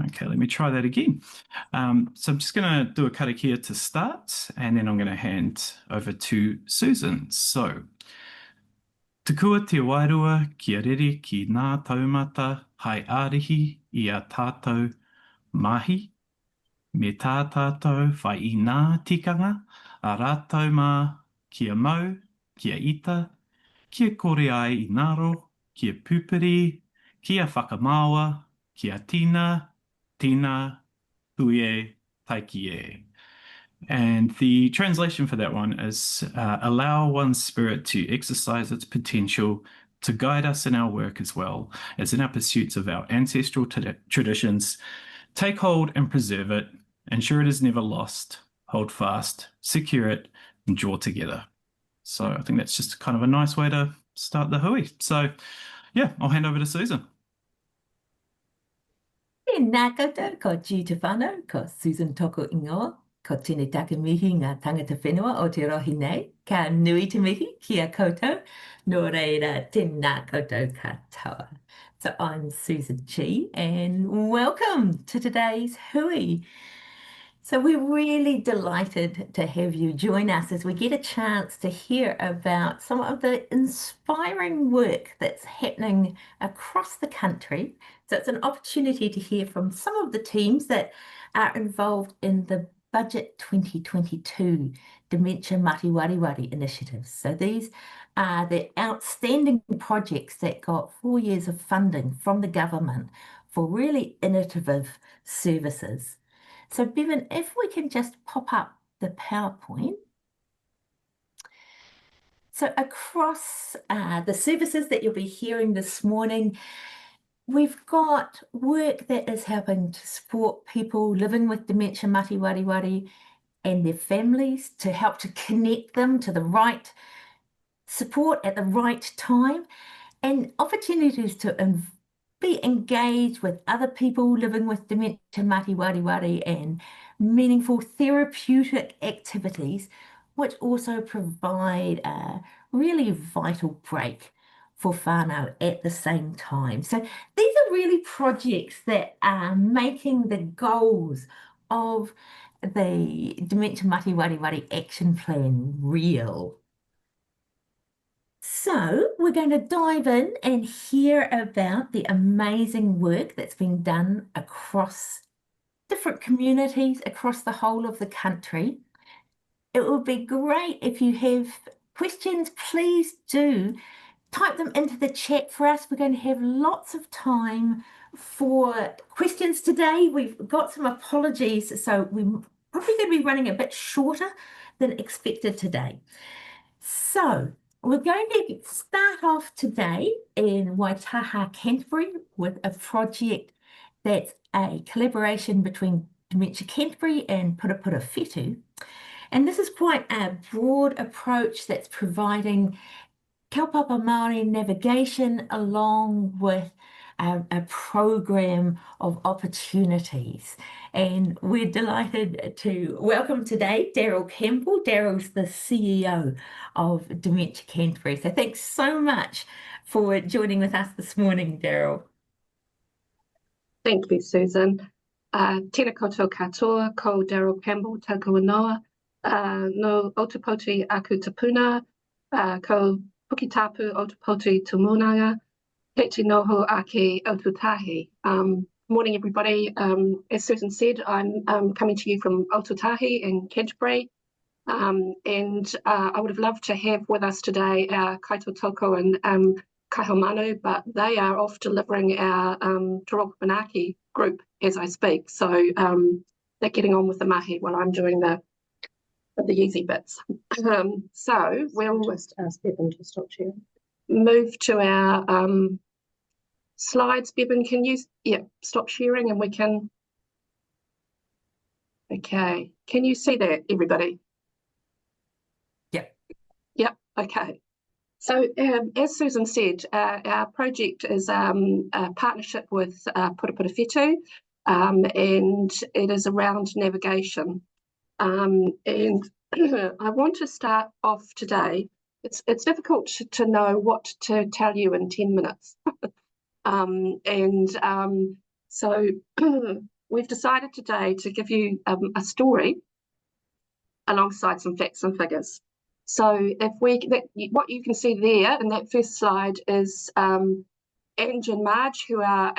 Okay, let me try that again. So I'm just going to do a karakia to start, and then I'm going to hand over to Susan. So, te kua te wairua kia rere ki ngā taumata hai ārihi i a tātou mahi, me tā tātou whai i ngā tikanga, a rātou mā kia mau, kia ita, kia kore ai i ngaro, kia pupuri, kia whakamāua, kia tina, tina, huie, taikie. And the translation for that one is allow one's spirit to exercise its potential to guide us in our work as well as in our pursuits of our ancestral traditions. Take hold and preserve it, ensure it is never lost, hold fast, secure it, and draw together. So I think that's just kind of a nice way to start the hui. So yeah, I'll hand over to Susan. Nā koutou, ko G te whānau, ko Susan toko ingoa, ko tēnei take mihi ngā tangata whenua o te rohi nei, ka nui te mihi kia koutou, nō reira tēnā koutou katoa. So I'm Susan G, and welcome to today's hui. So we're really delighted to have you join us as we get a chance to hear about some of the inspiring work that's happening across the country. So it's an opportunity to hear from some of the teams that are involved in the Budget 2022 Dementia Mati Wareware initiatives. So these are the outstanding projects that got 4 years of funding from the government for really innovative services. So Bevan, if we can just pop up the PowerPoint. So across the services that you'll be hearing this morning, we've got work that is helping to support people living with dementia mati wareware and their families, to help to connect them to the right support at the right time, and opportunities to be engaged with other people living with dementia mati wareware and meaningful therapeutic activities, which also provide a really vital break for whānau at the same time. So these are really projects that are making the goals of the Dementia Mati Wareware Action Plan real. So we're going to dive in and hear about the amazing work that's been done across different communities across the whole of the country. It would be great if you have questions, please do type them into the chat for us. We're going to have lots of time for questions today. We've got some apologies, so we're probably going to be running a bit shorter than expected today. So we're going to start off today in Waitaha, Canterbury, with a project that's a collaboration between Dementia Canterbury and Purapura Whetū. And this is quite a broad approach that's providing kaupapa Māori navigation along with a program of opportunities. And we're delighted to welcome today Daryl Campbell. Daryl's the CEO of Dementia Canterbury. So thanks so much for joining with us this morning, Daryl. Thank you, Susan. Tēnā koutou katoa, ko Daryl Campbell, tauku ingoa, no Otapoti aku tapuna, ko Pukitapu Otapoti tumunanga, Heti noho ake Otutahi. Morning, everybody. As Susan said, I'm coming to you from Otutahi in Canterbury, and I would have loved to have with us today our Kaitotoko and Kaihomanu, but they are off delivering our Toropanaki group as I speak. So they're getting on with the mahi while I'm doing the easy bits. So we'll just ask Bevan to stop sharing. Move to our slides. Bevan, can you stop sharing and we can... Okay, can you see that, everybody? Yep, okay. So as Susan said, our project is a partnership with Purapura Whetū, and it is around navigation. And I want to start off today. It's difficult to know what to tell you in 10 minutes. So we've decided today to give you a story alongside some facts and figures. So what you can see there in that first slide is Ange and Marge, who are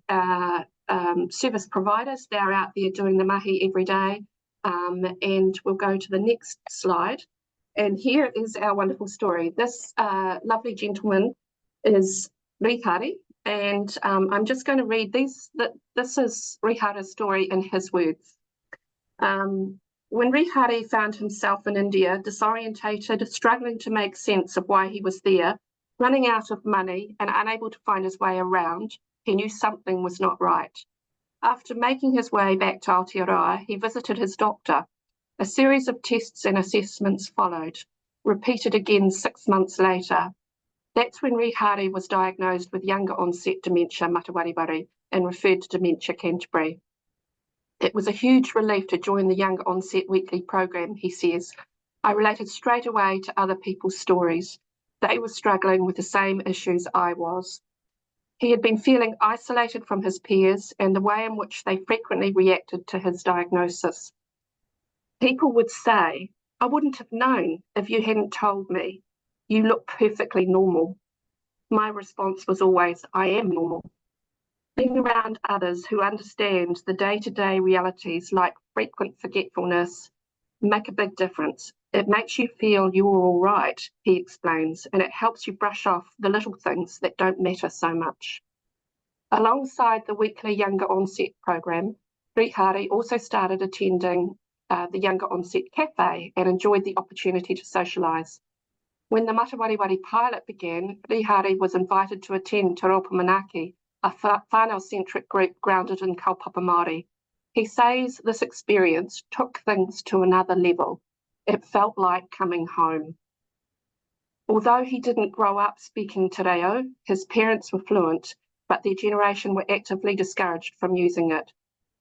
our service providers. They're out there doing the mahi every day. And we'll go to the next slide. And here is our wonderful story. This lovely gentleman is Rihari, and I'm just going to read these. This is Rihari's story in his words. When Rihari found himself in India, disorientated, struggling to make sense of why he was there, running out of money and unable to find his way around, he knew something was not right. After making his way back to Aotearoa, he visited his doctor. A series of tests and assessments followed, repeated again 6 months later. That's when Rihari was diagnosed with younger onset dementia Matawariwari and referred to Dementia Canterbury. It was a huge relief to join the younger onset weekly program, he says. I related straight away to other people's stories. They were struggling with the same issues I was. He had been feeling isolated from his peers and the way in which they frequently reacted to his diagnosis. People would say, I wouldn't have known if you hadn't told me. You look perfectly normal. My response was always, I am normal. Being around others who understand the day-to-day realities like frequent forgetfulness make a big difference. It makes you feel you're all right, he explains, and it helps you brush off the little things that don't matter so much. Alongside the weekly Younger Onset program, Rihari also started attending the Younger Onset Cafe and enjoyed the opportunity to socialise. When the Matawariwari pilot began, Rihari was invited to attend Te Raupa Manaki, a whānau-centric group grounded in kaupapa Māori. He says this experience took things to another level. It felt like coming home. Although he didn't grow up speaking te reo, his parents were fluent, but their generation were actively discouraged from using it.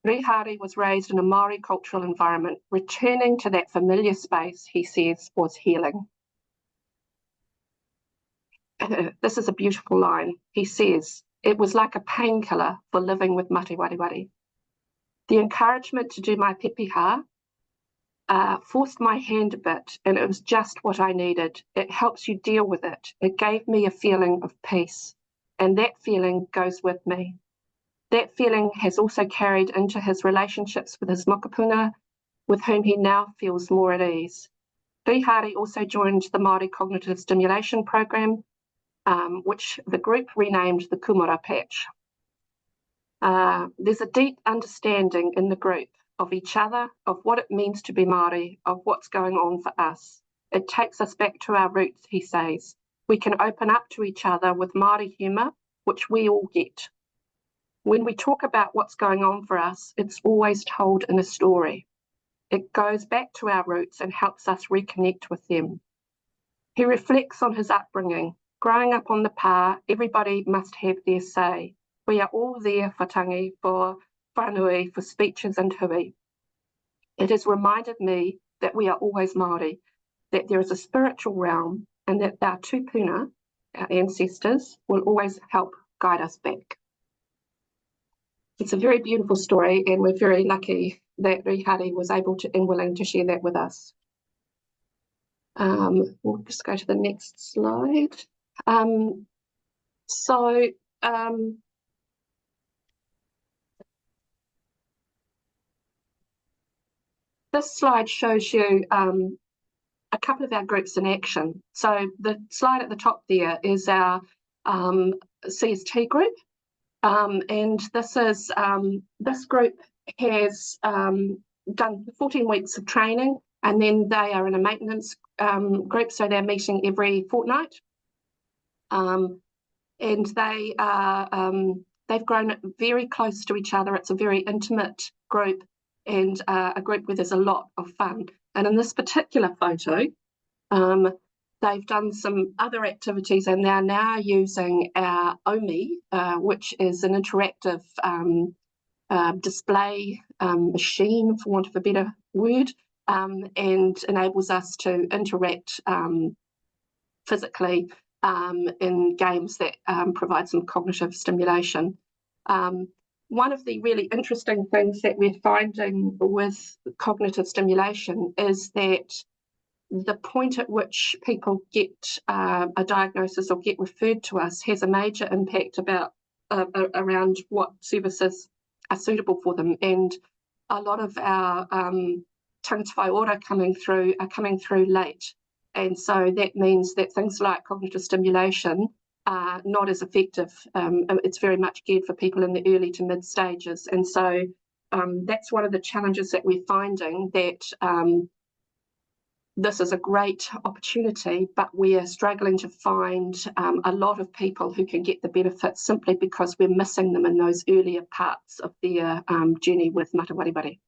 Rihari was raised in a Māori cultural environment. Returning to that familiar space, he says, was healing. This is a beautiful line. He says, it was like a painkiller for living with Matawariwari. The encouragement to do my pepeha forced my hand a bit, and it was just what I needed. It helps you deal with it. It gave me a feeling of peace, and that feeling goes with me. That feeling has also carried into his relationships with his mokopuna, with whom he now feels more at ease. Rihari also joined the Māori Cognitive Stimulation Program, which the group renamed the Kumara Patch. There's a deep understanding in the group of each other, of what it means to be Māori, of what's going on for us. It takes us back to our roots, he says. We can open up to each other with Māori humour, which we all get. When we talk about what's going on for us, it's always told in a story. It goes back to our roots and helps us reconnect with them. He reflects on his upbringing. Growing up on the pa, everybody must have their say. We are all there for tangi, for whanui, for speeches and hui. It has reminded me that we are always Māori, that there is a spiritual realm and that our tupuna, our ancestors, will always help guide us back. It's a very beautiful story, and we're very lucky that Rihari was able to and willing to share that with us. We'll just go to the next slide. This slide shows you a couple of our groups in action. So the slide at the top there is our CST group, and this group has done 14 weeks of training, and then they are in a maintenance group, so they're meeting every fortnight. And they are they've grown very close to each other. It's a very intimate group, and a group where there's a lot of fun. And in this particular photo, they've done some other activities, and they're now using our OMI, which is an interactive display machine, for want of a better word, and enables us to interact physically in games that provide some cognitive stimulation. one of the really interesting things that we're finding with cognitive stimulation is that the point at which people get a diagnosis or get referred to us has a major impact around what services are suitable for them. And a lot of our tangata whai ora are coming through late. And so that means that things like cognitive stimulation are not as effective. It's very much geared for people in the early to mid stages. And so that's one of the challenges that we're finding, that this is a great opportunity, but we are struggling to find a lot of people who can get the benefits simply because we're missing them in those earlier parts of their journey with mata wareware.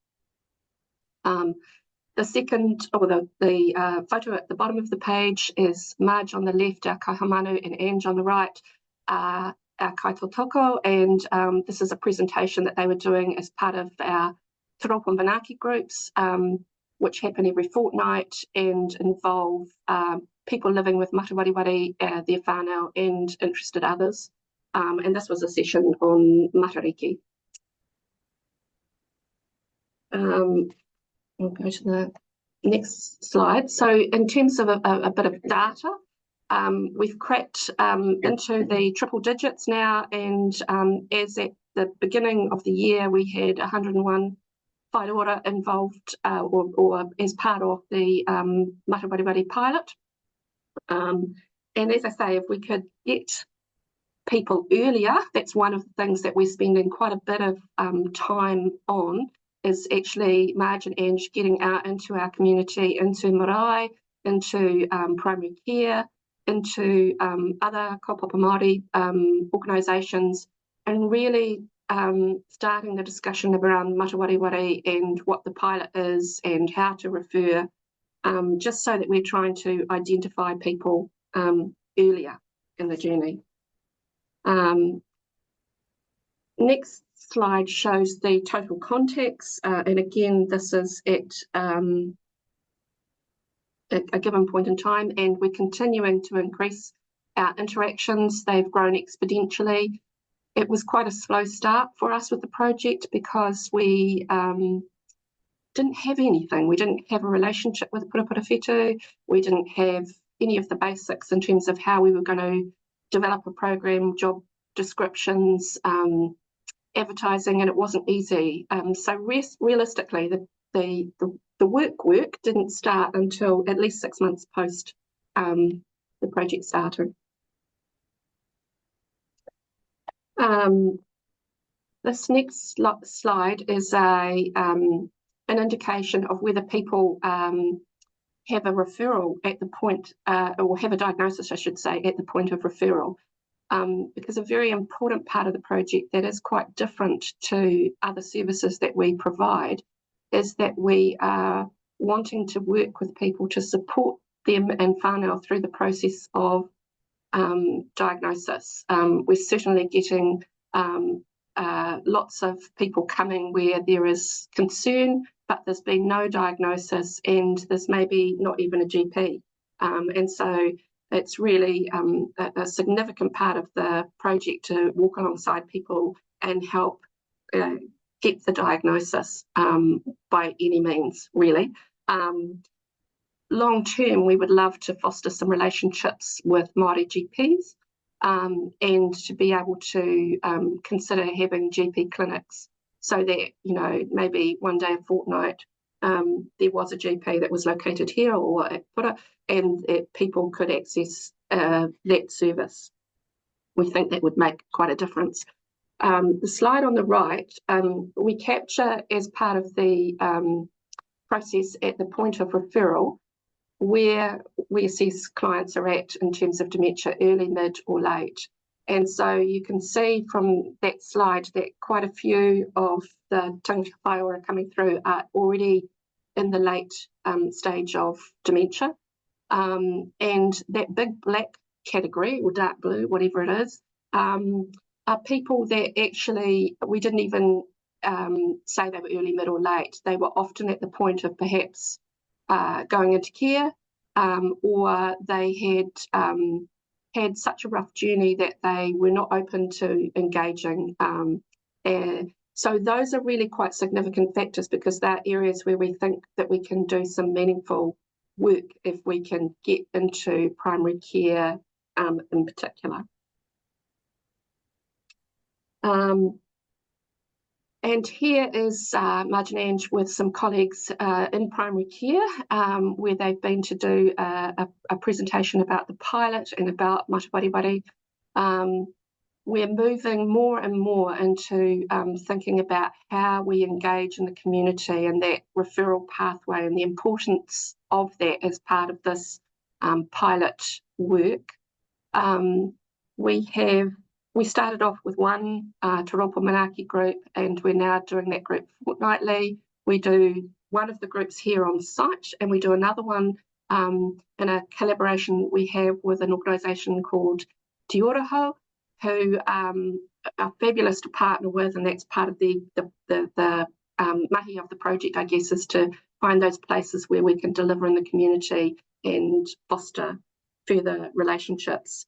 The second, or the photo at the bottom of the page is Marge on the left, our kahamanu, and Ange on the right, our kaitotoko, and this is a presentation that they were doing as part of our Te Raupo Manaki groups, which happen every fortnight and involve people living with mata wareware, their whānau, and interested others. And this was a session on matariki. We'll go to the next slide. So in terms of a bit of data, we've cracked into the triple digits now, and as at the beginning of the year, we had 101 whai ora involved or as part of the mata wareware pilot. And as I say, if we could get people earlier, that's one of the things that we're spending quite a bit of time on, is actually Marge and Ange getting out into our community, into marae, into primary care, into other kaupapa Māori organisations, and really starting the discussion around mata wareware and what the pilot is and how to refer, just so that we're trying to identify people earlier in the journey. Next slide shows the total contacts, and again, this is at a given point in time, and we're continuing to increase our interactions. They've grown exponentially. It was quite a slow start for us with the project because we didn't have anything. We didn't have a relationship with Purapura Whetū. We didn't have any of the basics in terms of how we were going to develop a program, job descriptions, advertising, and it wasn't easy. So realistically, the work didn't start until at least 6 months post the project started. This next slide is an indication of whether people have a referral at the point, or have a diagnosis, I should say, at the point of referral. Because a very important part of the project that is quite different to other services that we provide is that we are wanting to work with people to support them and whānau through the process of diagnosis. We're certainly getting lots of people coming where there is concern, but there's been no diagnosis and there's maybe not even a GP. And so it's really a significant part of the project to walk alongside people and help get the diagnosis by any means, really. Long term, we would love to foster some relationships with Māori GPs and to be able to consider having GP clinics so that, you know, maybe one day a fortnight there was a GP that was located here or at Pura, and people could access that service. We think that would make quite a difference. The slide on the right, we capture as part of the process at the point of referral where we assess clients are at in terms of dementia, early, mid or late. And so you can see from that slide that quite a few of the tangata whai ora coming through are already in the late stage of dementia. And that big black category, or dark blue, whatever it is, are people that actually we didn't even say they were early, mid or late. They were often at the point of perhaps going into care, or they had such a rough journey that they were not open to engaging And so those are really quite significant factors, because they're areas where we think that we can do some meaningful work if we can get into primary care in particular. And here is Margin Ange with some colleagues in primary care, where they've been to do a presentation about the pilot and about Matawareware. We're moving more and more into thinking about how we engage in the community and that referral pathway and the importance of that as part of this pilot work. We started off with one Te Raupo Manaaki group, and we're now doing that group fortnightly. We do one of the groups here on site, and we do another one in a collaboration we have with an organisation called Te Oroho, who are fabulous to partner with, and that's part of the mahi of the project, I guess, is to find those places where we can deliver in the community and foster further relationships.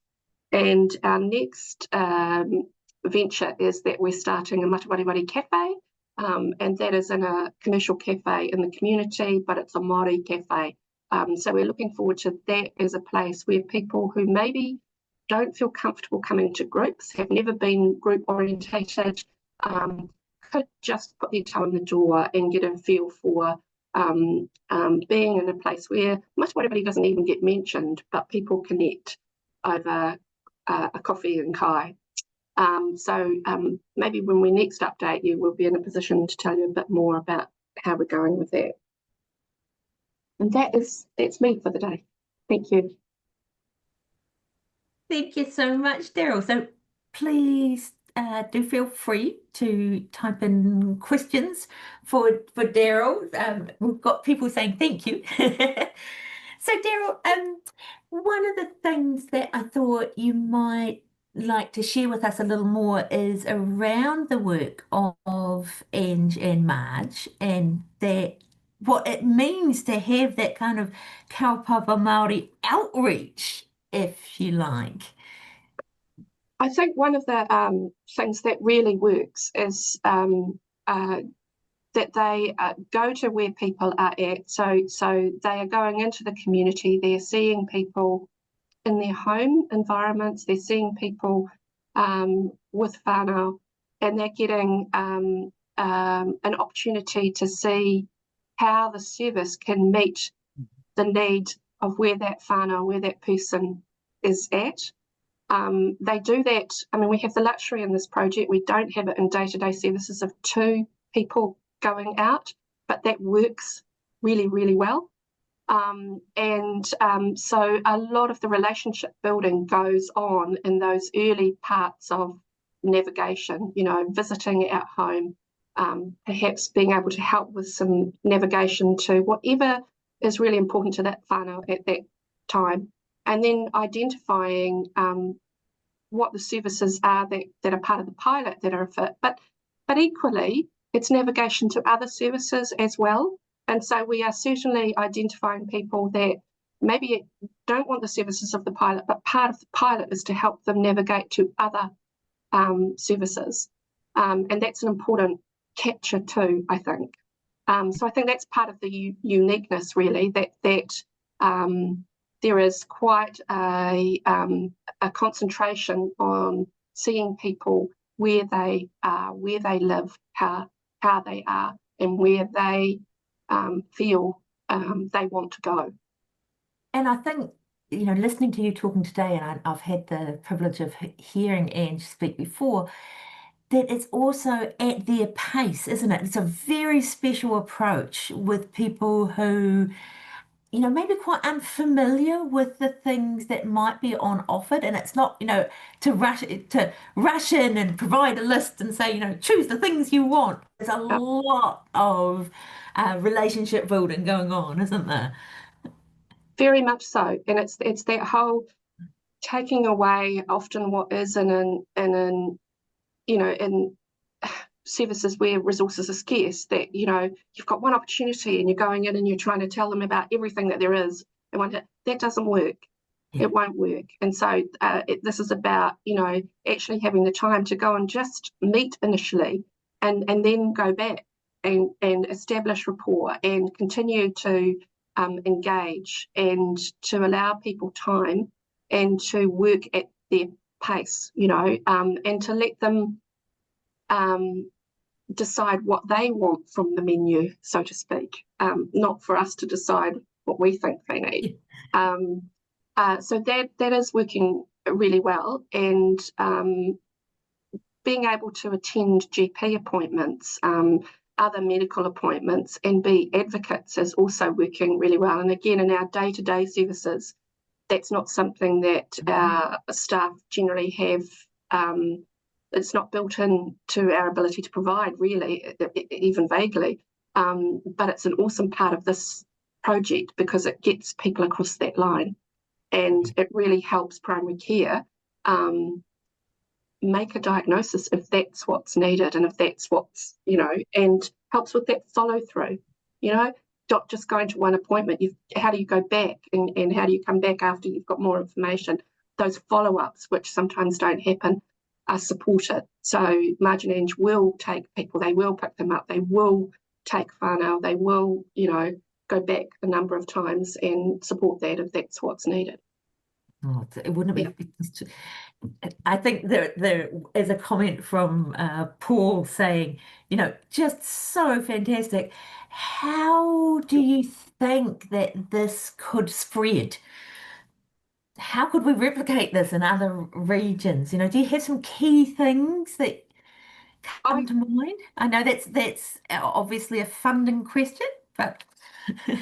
And our next venture is that we're starting a Matawareware cafe, and that is in a commercial cafe in the community, but it's a Māori cafe. So we're looking forward to that as a place where people who maybe don't feel comfortable coming to groups, have never been group orientated, could just put their toe in the door and get a feel for being in a place where Matawareware doesn't even get mentioned, but people connect over a coffee and kai. So maybe when we next update you, we'll be in a position to tell you a bit more about how we're going with that. And that's me for the day. Thank you. Thank you so much, Daryl. So please do feel free to type in questions for Daryl. We've got people saying thank you. So Daryl, one of the things that I thought you might like to share with us a little more is around the work of Ange and Marge, and that what it means to have that kind of kaupapa Māori outreach, if you like. I think one of the things that really works is that they go to where people are at. So they are going into the community, they're seeing people in their home environments, they're seeing people with whānau, and they're getting an opportunity to see how the service can meet the need of where that whānau, where that person is at. They do that. I mean, we have the luxury in this project, we don't have it in day-to-day services of 2 people going out, but that works really, really well. So a lot of the relationship building goes on in those early parts of navigation, you know, visiting at home, perhaps being able to help with some navigation to whatever is really important to that whānau at that time, and then identifying what the services are that are part of the pilot that are a fit, but equally it's navigation to other services as well. And so we are certainly identifying people that maybe don't want the services of the pilot, but part of the pilot is to help them navigate to other services. And that's an important capture too, I think. So I think that's part of the uniqueness, really, that there is quite a concentration on seeing people where they are, where they live, how they are, and where they feel they want to go. And I think, you know, listening to you talking today, and I've had the privilege of hearing Ange speak before, that it's also at their pace, isn't it? It's a very special approach with people who, you know, maybe quite unfamiliar with the things that might be on offered. And it's not, you know, to rush in and provide a list and say, you know, choose the things you want. There's a lot of relationship building going on, isn't there? Very much so. And it's that whole taking away often what is in services where resources are scarce, that, you know, you've got one opportunity and you're going in and you're trying to tell them about everything that there is, and that doesn't work. It won't work. And so this is about, actually having the time to go and just meet initially and then go back and establish rapport and continue to engage and to allow people time and to work at their pace, and to let them decide what they want from the menu, so to speak, not for us to decide what we think they need. So that is working really well, and being able to attend GP appointments, other medical appointments, and be advocates is also working really well. And again, in our day-to-day services, that's not something that our staff generally have. It's not built into our ability to provide, really, even vaguely. But it's an awesome part of this project because it gets people across that line, and it really helps primary care make a diagnosis if that's what's needed and if that's what's, and helps with that follow through, not just going to one appointment. How do you go back and how do you come back after you've got more information? Those follow-ups, which sometimes don't happen, are supported. So Margin Eng will take people, they will pick them up, they will take whānau, they will, go back a number of times and support that if that's what's needed. Oh, it wouldn't be. I think there is a comment from Paul saying, just so fantastic. How do you think that this could spread? How could we replicate this in other regions? Do you have some key things that come to mind? I know that's obviously a funding question, but I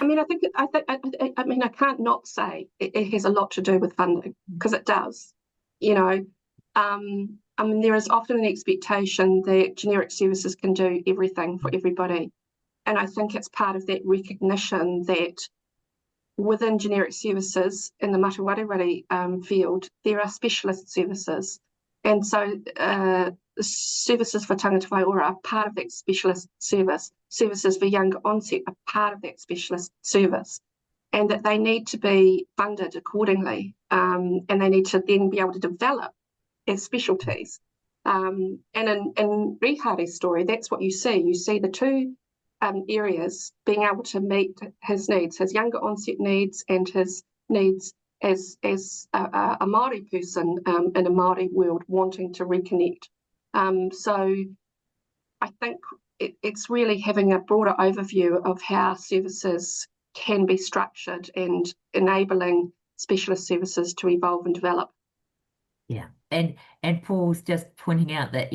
can't not say it has a lot to do with funding, because it does. There is often an expectation that generic services can do everything for everybody. And I think it's part of that recognition that within generic services in the matawareware field, there are specialist services. And so services for tangata whaiora are part of that specialist service. Services for younger onset are part of that specialist service, and that they need to be funded accordingly, and they need to then be able to develop as specialties. And in Rihare's story, that's what you see. You see the two areas being able to meet his needs, his younger onset needs and his needs as a Māori person in a Māori world wanting to reconnect. So I think it's really having a broader overview of how services can be structured and enabling specialist services to evolve and develop. Yeah, and Paul's just pointing out that,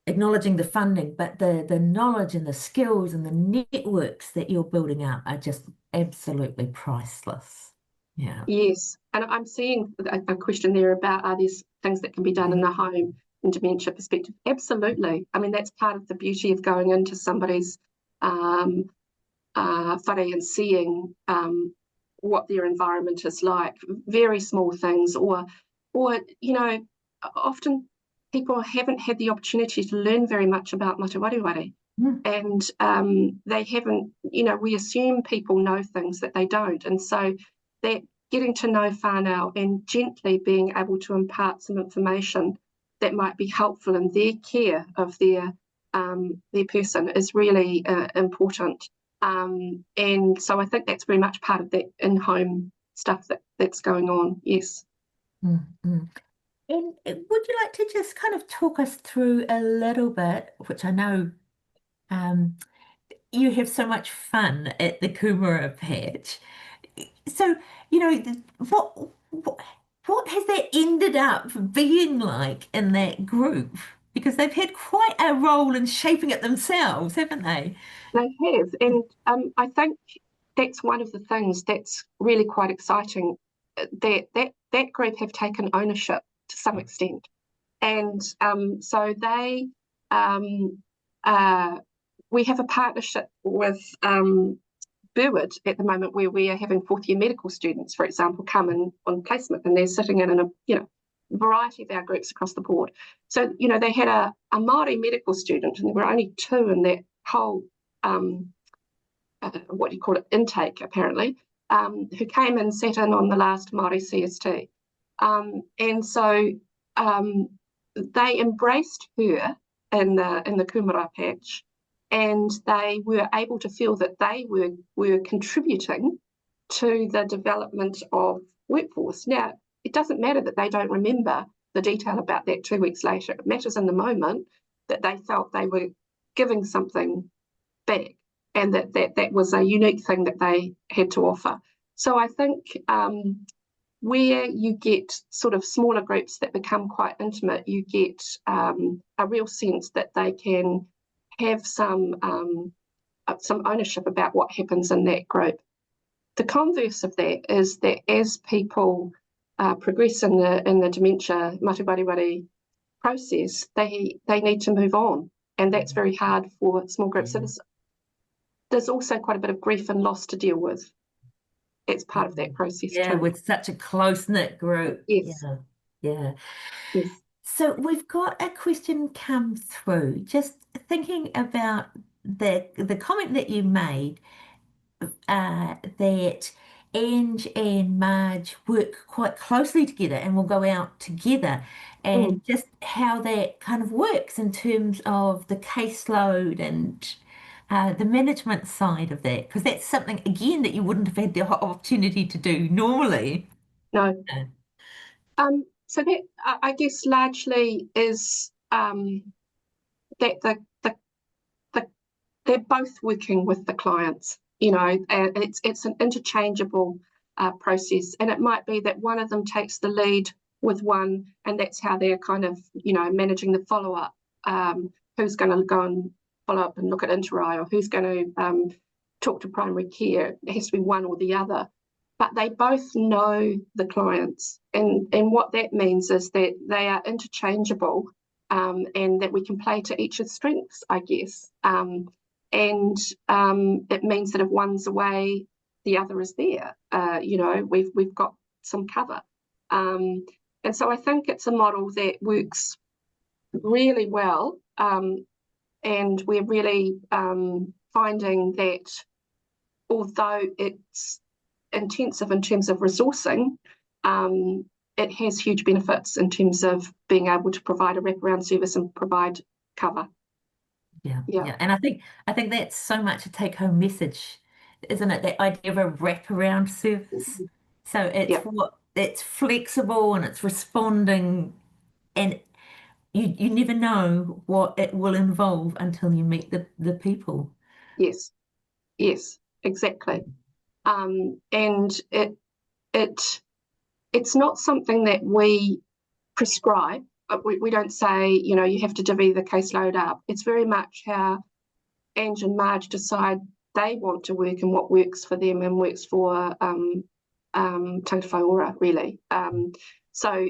acknowledging the funding, but the knowledge and the skills and the networks that you're building up are just absolutely priceless. Yeah. Yes, and I'm seeing a question there about, are there things that can be done in the home in dementia perspective? Absolutely. That's part of the beauty of going into somebody's whare and seeing what their environment is like. Very small things, or often people haven't had the opportunity to learn very much about matawareware. And they haven't, we assume people know things that they don't. And so that getting to know whānau and gently being able to impart some information that might be helpful in their care of their person is really important. And so I think that's very much part of that in-home stuff that's going on, yes. Mm-hmm. And would you like to just kind of talk us through a little bit, which I know you have so much fun at the Kumara patch. So, what has that ended up being like in that group? Because they've had quite a role in shaping it themselves, haven't they? They have, and I think that's one of the things that's really quite exciting. That group have taken ownership to some extent, and so they we have a partnership with Burwood at the moment, where we are having fourth-year medical students, for example, come in on placement, and they're sitting in a variety of our groups across the board. So they had a Māori medical student, and there were only two in that whole intake, apparently. who came and sat in on the last Māori CST. And so they embraced her in the Kumara patch, and they were able to feel that they were contributing to the development of workforce. Now, it doesn't matter that they don't remember the detail about that 2 weeks later. It matters in the moment that they felt they were giving something back, and that was a unique thing that they had to offer. So I think where you get sort of smaller groups that become quite intimate, you get a real sense that they can have some ownership about what happens in that group. The converse of that is that as people progress in the dementia matu process, they need to move on, and that's very hard for small groups. So there's also quite a bit of grief and loss to deal with. It's part of that process too. With such a close-knit group. Yes. Yeah. Yes. So we've got a question come through, just thinking about the comment that you made, that Ange and Marge work quite closely together and will go out together, and just how that kind of works in terms of the caseload and the management side of that, because that's something, again, that you wouldn't have had the opportunity to do normally. No. So that, I guess, largely is that they're both working with the clients. It's an interchangeable process, and it might be that one of them takes the lead with one, and that's how they're kind of managing the follow-up. Who's going to go and follow up and look at inter-eye, or who's going to talk to primary care? It has to be one or the other. But they both know the clients, and what that means is that they are interchangeable, and that we can play to each's strengths, I guess. And it means that if one's away, the other is there. We've got some cover. And so I think it's a model that works really well. And we're really finding that although it's intensive in terms of resourcing, it has huge benefits in terms of being able to provide a wraparound service and provide cover. Yeah. And I think that's so much a take-home message, isn't it? That idea of a wraparound service. So it's flexible and it's responding, and you never know what it will involve until you meet the people. Yes, exactly. And it's not something that we prescribe. We don't say, you have to divvy the caseload up. It's very much how Ange and Marge decide they want to work and what works for them and works for Tangata Whaiora, really. So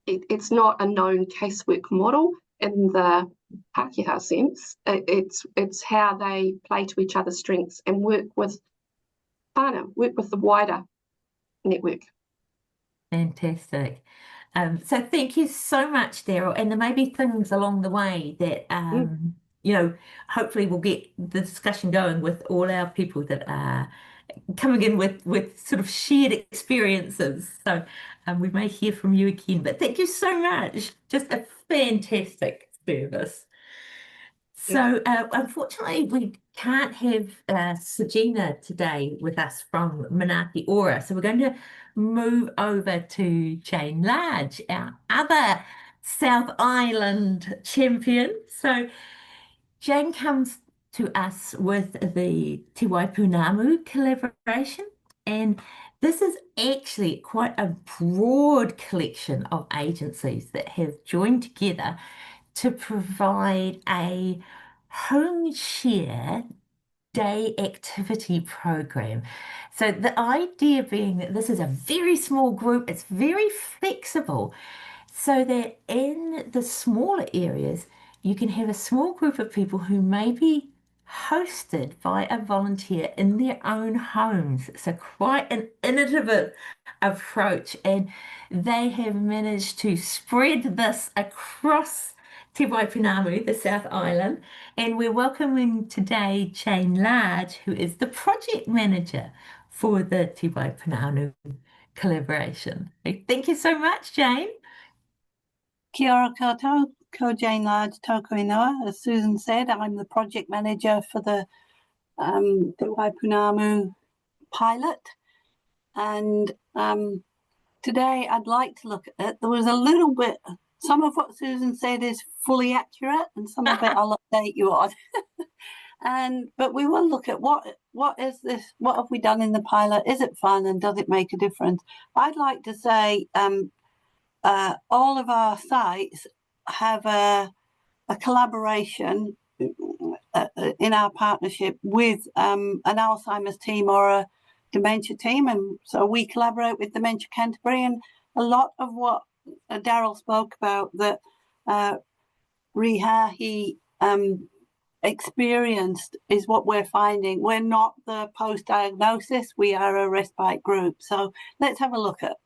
it's not a known casework model in the Pākehā sense. It's how they play to each other's strengths and work with the wider network. Fantastic. So thank you so much, Daryl. And there may be things along the way that, hopefully we'll get the discussion going with all our people that are coming in with sort of shared experiences. So we may hear from you again. But thank you so much. Just a fantastic service. So unfortunately, we can't have Sajina today with us from Manaaki Ora. So we're going to move over to Jane Large, our other South Island champion. So Jane comes to us with the Te Waipunamu collaboration. And this is actually quite a broad collection of agencies that have joined together to provide a home share day activity program. So the idea being that this is a very small group, it's very flexible, so that in the smaller areas, you can have a small group of people who may be hosted by a volunteer in their own homes. So quite an innovative approach, and they have managed to spread this across Te Waipunamu, the South Island, and we're welcoming today Jane Large, who is the project manager for the Te Waipunanu collaboration. Thank you so much, Jane. Kia ora koutou, ko Jane Large, tōku ingoa. As Susan said, I'm the project manager for the Te Waipunanu pilot. And today I'd like to look at it. There was a little bit, some of what Susan said is fully accurate and some of it I'll update you on. But we will look at what is this, what have we done in the pilot? Is it fun and does it make a difference? I'd like to say all of our sites have a collaboration in our partnership with an Alzheimer's team or a dementia team, and so we collaborate with Dementia Canterbury, and a lot of what Daryl spoke about that Rihahi experienced is what we're finding. We're not the post-diagnosis, we are a respite group. So let's have a look at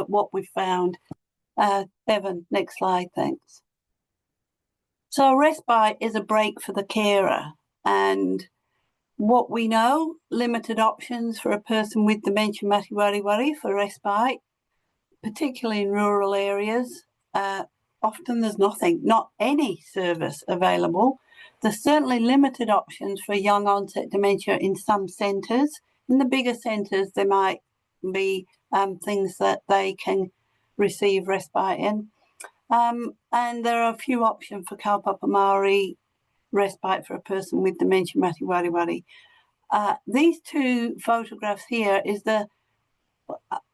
what we found. Bevan, next slide, thanks. So respite is a break for the carer, and what we know, limited options for a person with dementia mati wari for respite, particularly in rural areas. Often there's not any service available. There's certainly limited options for young onset dementia in some centres. In the bigger centres, there might be things that they can receive respite in. And there are a few options for kaupapa Māori respite for a person with dementia mati wari. These two photographs here is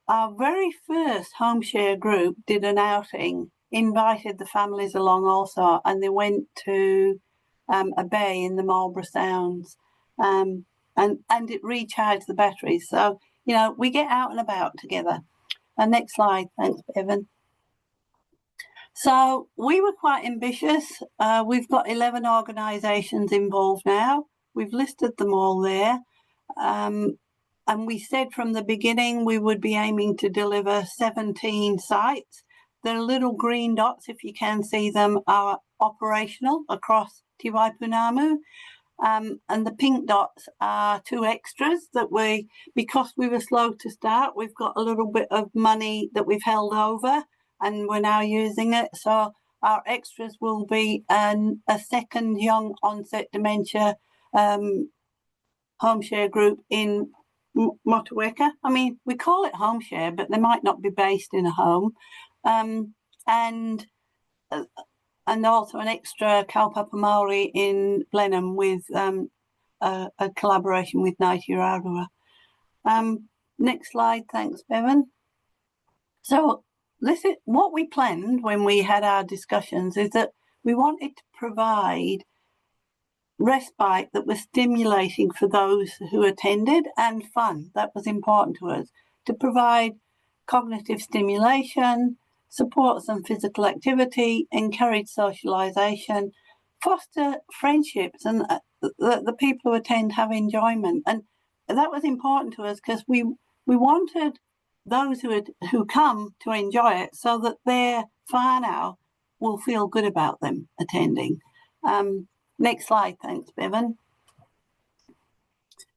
our very first home share group did an outing, invited the families along also, and they went to a bay in the Marlborough Sounds, and it recharged the batteries. So, you know, we get out and about together. And next slide, thanks, Bevan. So we were quite ambitious. We've got 11 organisations involved now. We've listed them all there. And we said from the beginning we would be aiming to deliver 17 sites. The little green dots, if you can see them, are operational across Te Waipunanu. And the pink dots are 2 extras that because we were slow to start, we've got a little bit of money that we've held over and we're now using it. So our extras will be a second young onset dementia home share group in Motueka. I mean, we call it home share, but they might not be based in a home. And also an extra kaupapa Māori in Blenheim with a collaboration with Ngāti Rārua. Next slide, thanks, Bevan. So this is what we planned when we had our discussions, is that we wanted to provide respite that was stimulating for those who attended and fun. That was important to us, to provide cognitive stimulation, support some physical activity, encourage socialisation, foster friendships, and the people who attend have enjoyment. And that was important to us because we wanted those who come to enjoy it so that their whānau will feel good about them attending. Next slide, thanks, Bevan.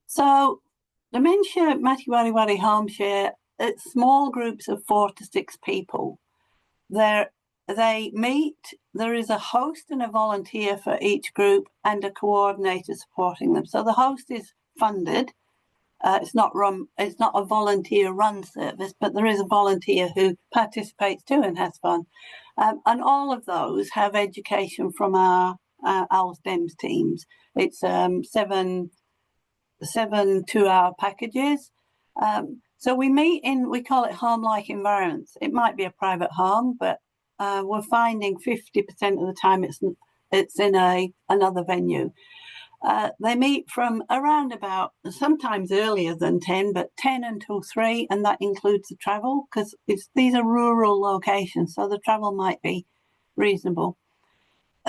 So Dementia Mati Wari Home Share, it's small groups of 4 to 6 people. They meet, there is a host and a volunteer for each group and a coordinator supporting them. So the host is funded. It's not a volunteer run service, but there is a volunteer who participates too and has fun. And all of those have education from our ALS-DEMS teams. It's 7 2-hour packages. So we meet we call it home-like environments. It might be a private home, but we're finding 50% of the time it's in another venue. They meet from around about, sometimes earlier than 10, but 10 until 3, and that includes the travel, because these are rural locations, so the travel might be reasonable.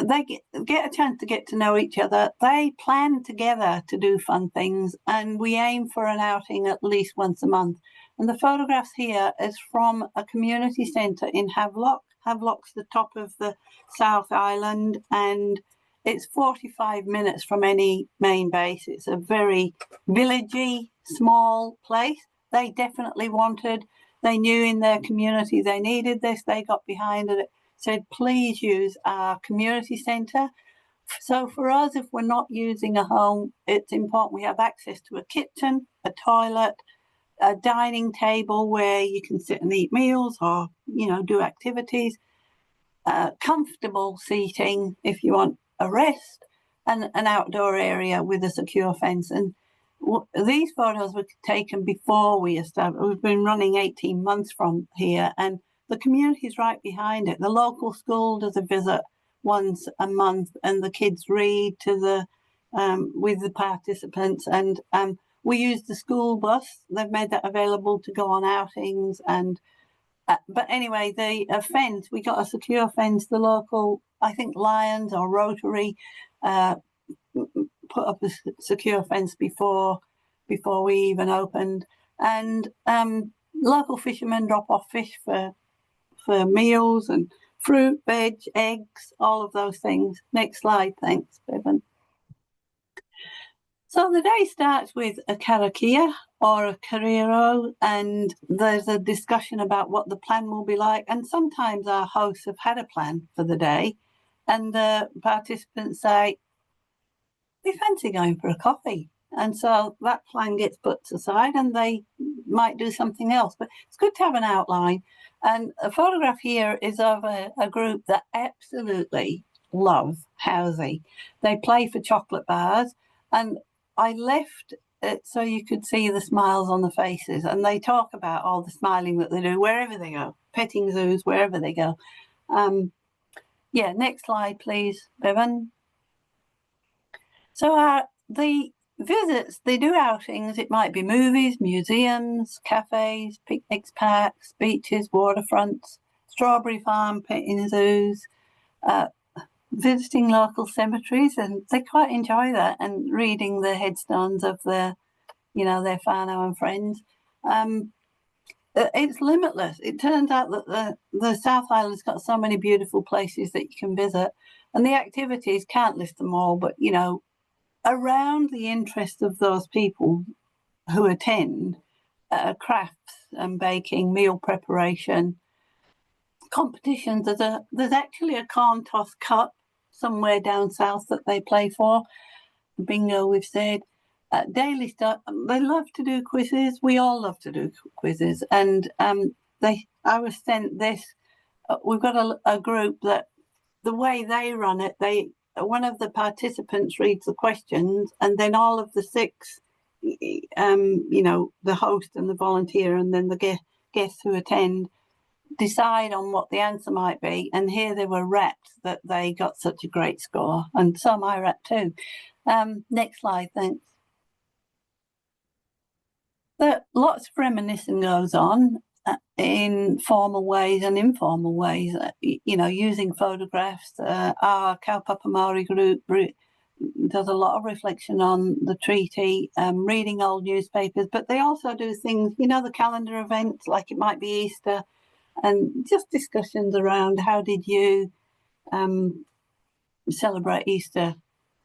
They get a chance to get to know each other. They plan together to do fun things, and we aim for an outing at least once a month. And the photographs here is from a community centre in Havelock. Havelock's the top of the South Island, and it's 45 minutes from any main base. It's a very villagey small place. They definitely wanted, they knew in their community they needed this. They got behind it, said, please use our community centre. So for us, if we're not using a home, it's important we have access to a kitchen, a toilet, a dining table where you can sit and eat meals or, do activities, comfortable seating if you want a rest, and an outdoor area with a secure fence. And these photos were taken before we established. We've been running 18 months from here, and the community is right behind it. The local school does a visit once a month, and the kids read to the with the participants, and we use the school bus. They've made that available to go on outings. And but anyway, the fence, we got a secure fence. The local, I think Lions or Rotary put up a secure fence before we even opened. And local fishermen drop off fish for meals, and fruit, veg, eggs, all of those things. Next slide, thanks, Bevan. So the day starts with a karakia or a kariro, and there's a discussion about what the plan will be like. And sometimes our hosts have had a plan for the day, and the participants say, we fancy going for a coffee. And so that plan gets put aside and they might do something else. But it's good to have an outline. And a photograph here is of a group that absolutely love housing. They play for chocolate bars, and I left it so you could see the smiles on the faces, and they talk about all the smiling that they do wherever they go, petting zoos, wherever they go. Yeah, next slide, please, Bevan. So the visits, they do outings. It might be movies, museums, cafes, picnics, parks, beaches, waterfronts, strawberry farm, petting zoos, visiting local cemeteries, and they quite enjoy that, and reading the headstones of their whānau and friends. It's limitless. It turns out that the South Island's got so many beautiful places that you can visit, and the activities, can't list them all, but around the interest of those people who attend, crafts and baking, meal preparation, competitions. There's actually a corn toss cup somewhere down south that they play for. Bingo, we've said. Daily stuff. They love to do quizzes. We all love to do quizzes. And I was sent this. We've got a group that the way they run it, one of the participants reads the questions, and then all of the six, the host and the volunteer, and then the guests who attend, decide on what the answer might be. And here they were rapt that they got such a great score, and some I rapt too. Next slide, thanks. But lots of reminiscing goes on in formal ways and informal ways, using photographs. Our Kaupapa Māori group does a lot of reflection on the treaty, reading old newspapers, but they also do things, the calendar events, like it might be Easter, and just discussions around how did you celebrate Easter,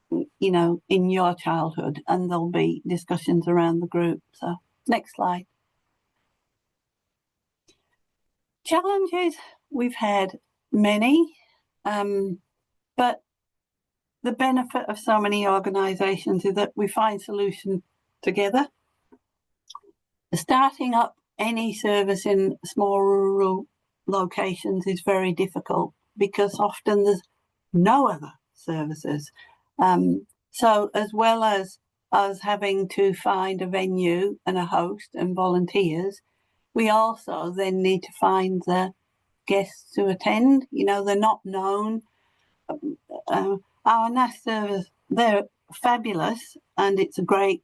in your childhood, and there'll be discussions around the group. So next slide. Challenges, we've had many, but the benefit of so many organisations is that we find solutions together. Starting up any service in small rural locations is very difficult because often there's no other services. So as well as us having to find a venue and a host and volunteers, we also then need to find the guests to attend. They're not known. Our NAS service, they're fabulous, and it's a great,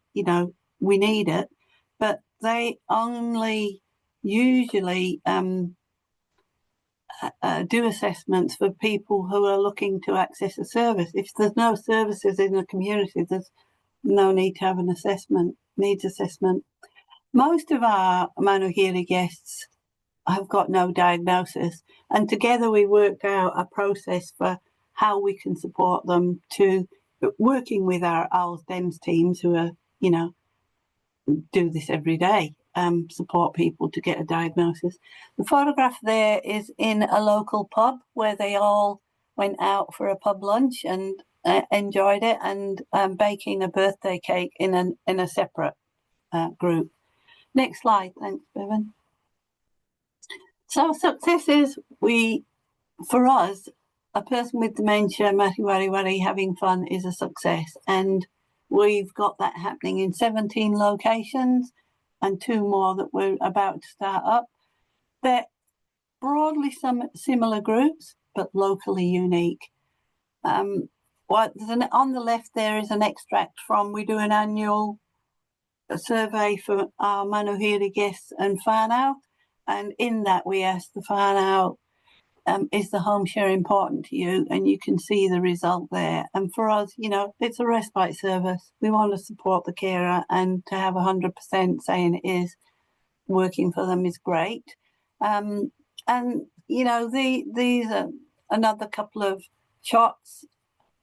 we need it, but they only usually do assessments for people who are looking to access a service. If there's no services in the community, there's no need to have an needs assessment. Most of our Manuhiri guests have got no diagnosis, and together we worked out a process for how we can support them to working with our ALS DEMS teams who are, do this every day, support people to get a diagnosis. The photograph there is in a local pub where they all went out for a pub lunch and enjoyed it, and baking a birthday cake in a separate group. Next slide, thanks, Bevan. So success is, for us, a person with dementia, Mati Wari Wari, having fun is a success. And we've got that happening in 17 locations and 2 more that we're about to start up. They're broadly some similar groups, but locally unique. On the left there is an extract from, we do an annual survey for our Manuhiri guests and whānau, and in that we ask the whānau, is the home share important to you? And you can see the result there. And for us, you know, it's a respite service. We want to support the carer, and to have 100% saying it is working for them is great. And, you know, these are another couple of shots.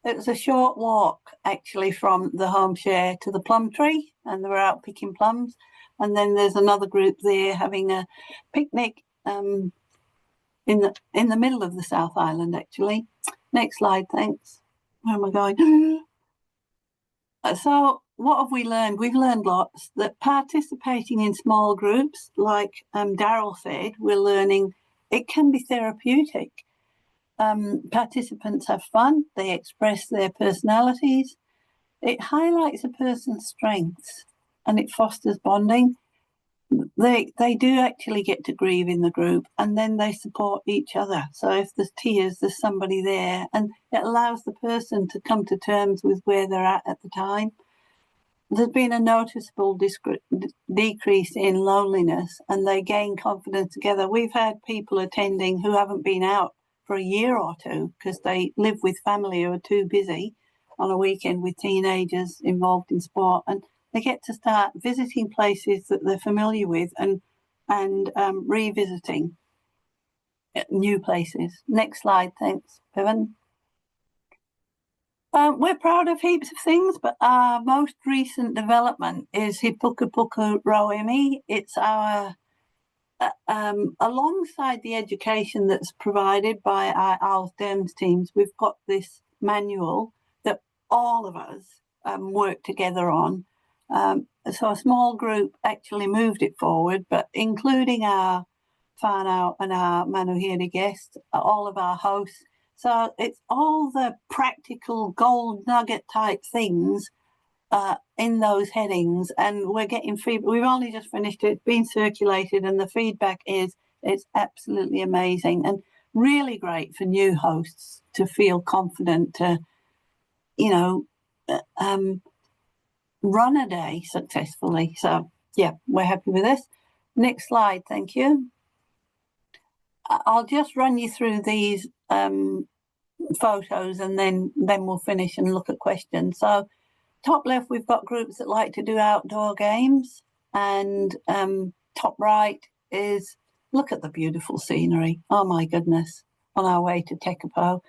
It's a short walk, actually, from the home share to the plum tree, and they were out picking plums. And then there's another group there having a picnic in the middle of the South Island, actually. Next slide, thanks. Where am I going? So what have we learned? We've learned lots, that participating in small groups, like Daryl said, we're learning it can be therapeutic. Participants have fun, they express their personalities, it highlights a person's strengths, and it fosters bonding. They do actually get to grieve in the group, and then they support each other. So if there's tears, there's somebody there, and it allows the person to come to terms with where they're at the time. There's been a noticeable decrease in loneliness, and they gain confidence together. We've had people attending who haven't been out for a year or two because they live with family who are too busy on a weekend with teenagers involved in sport, and they get to start visiting places that they're familiar with and revisiting new places. Next slide, thanks, Bevan. We're proud of heaps of things, but our most recent development is He Puka Puka Roemi. It's our alongside the education that's provided by our ALS DEMS teams, we've got this manual that all of us work together on. So a small group actually moved it forward, but including our whānau and our Manuhiri guests, all of our hosts. So it's all the practical gold nugget type things in those headings, and we're getting feedback. We've only just finished it, it's been circulated, and the feedback is it's absolutely amazing and really great for new hosts to feel confident to, you know, run a day successfully. So yeah, we're happy with this. Next slide, thank you. I'll just run you through these photos, and then we'll finish and look at questions. So top left, we've got groups that like to do outdoor games, and top right is, look at the beautiful scenery. Oh my goodness, on our way to Tekapo.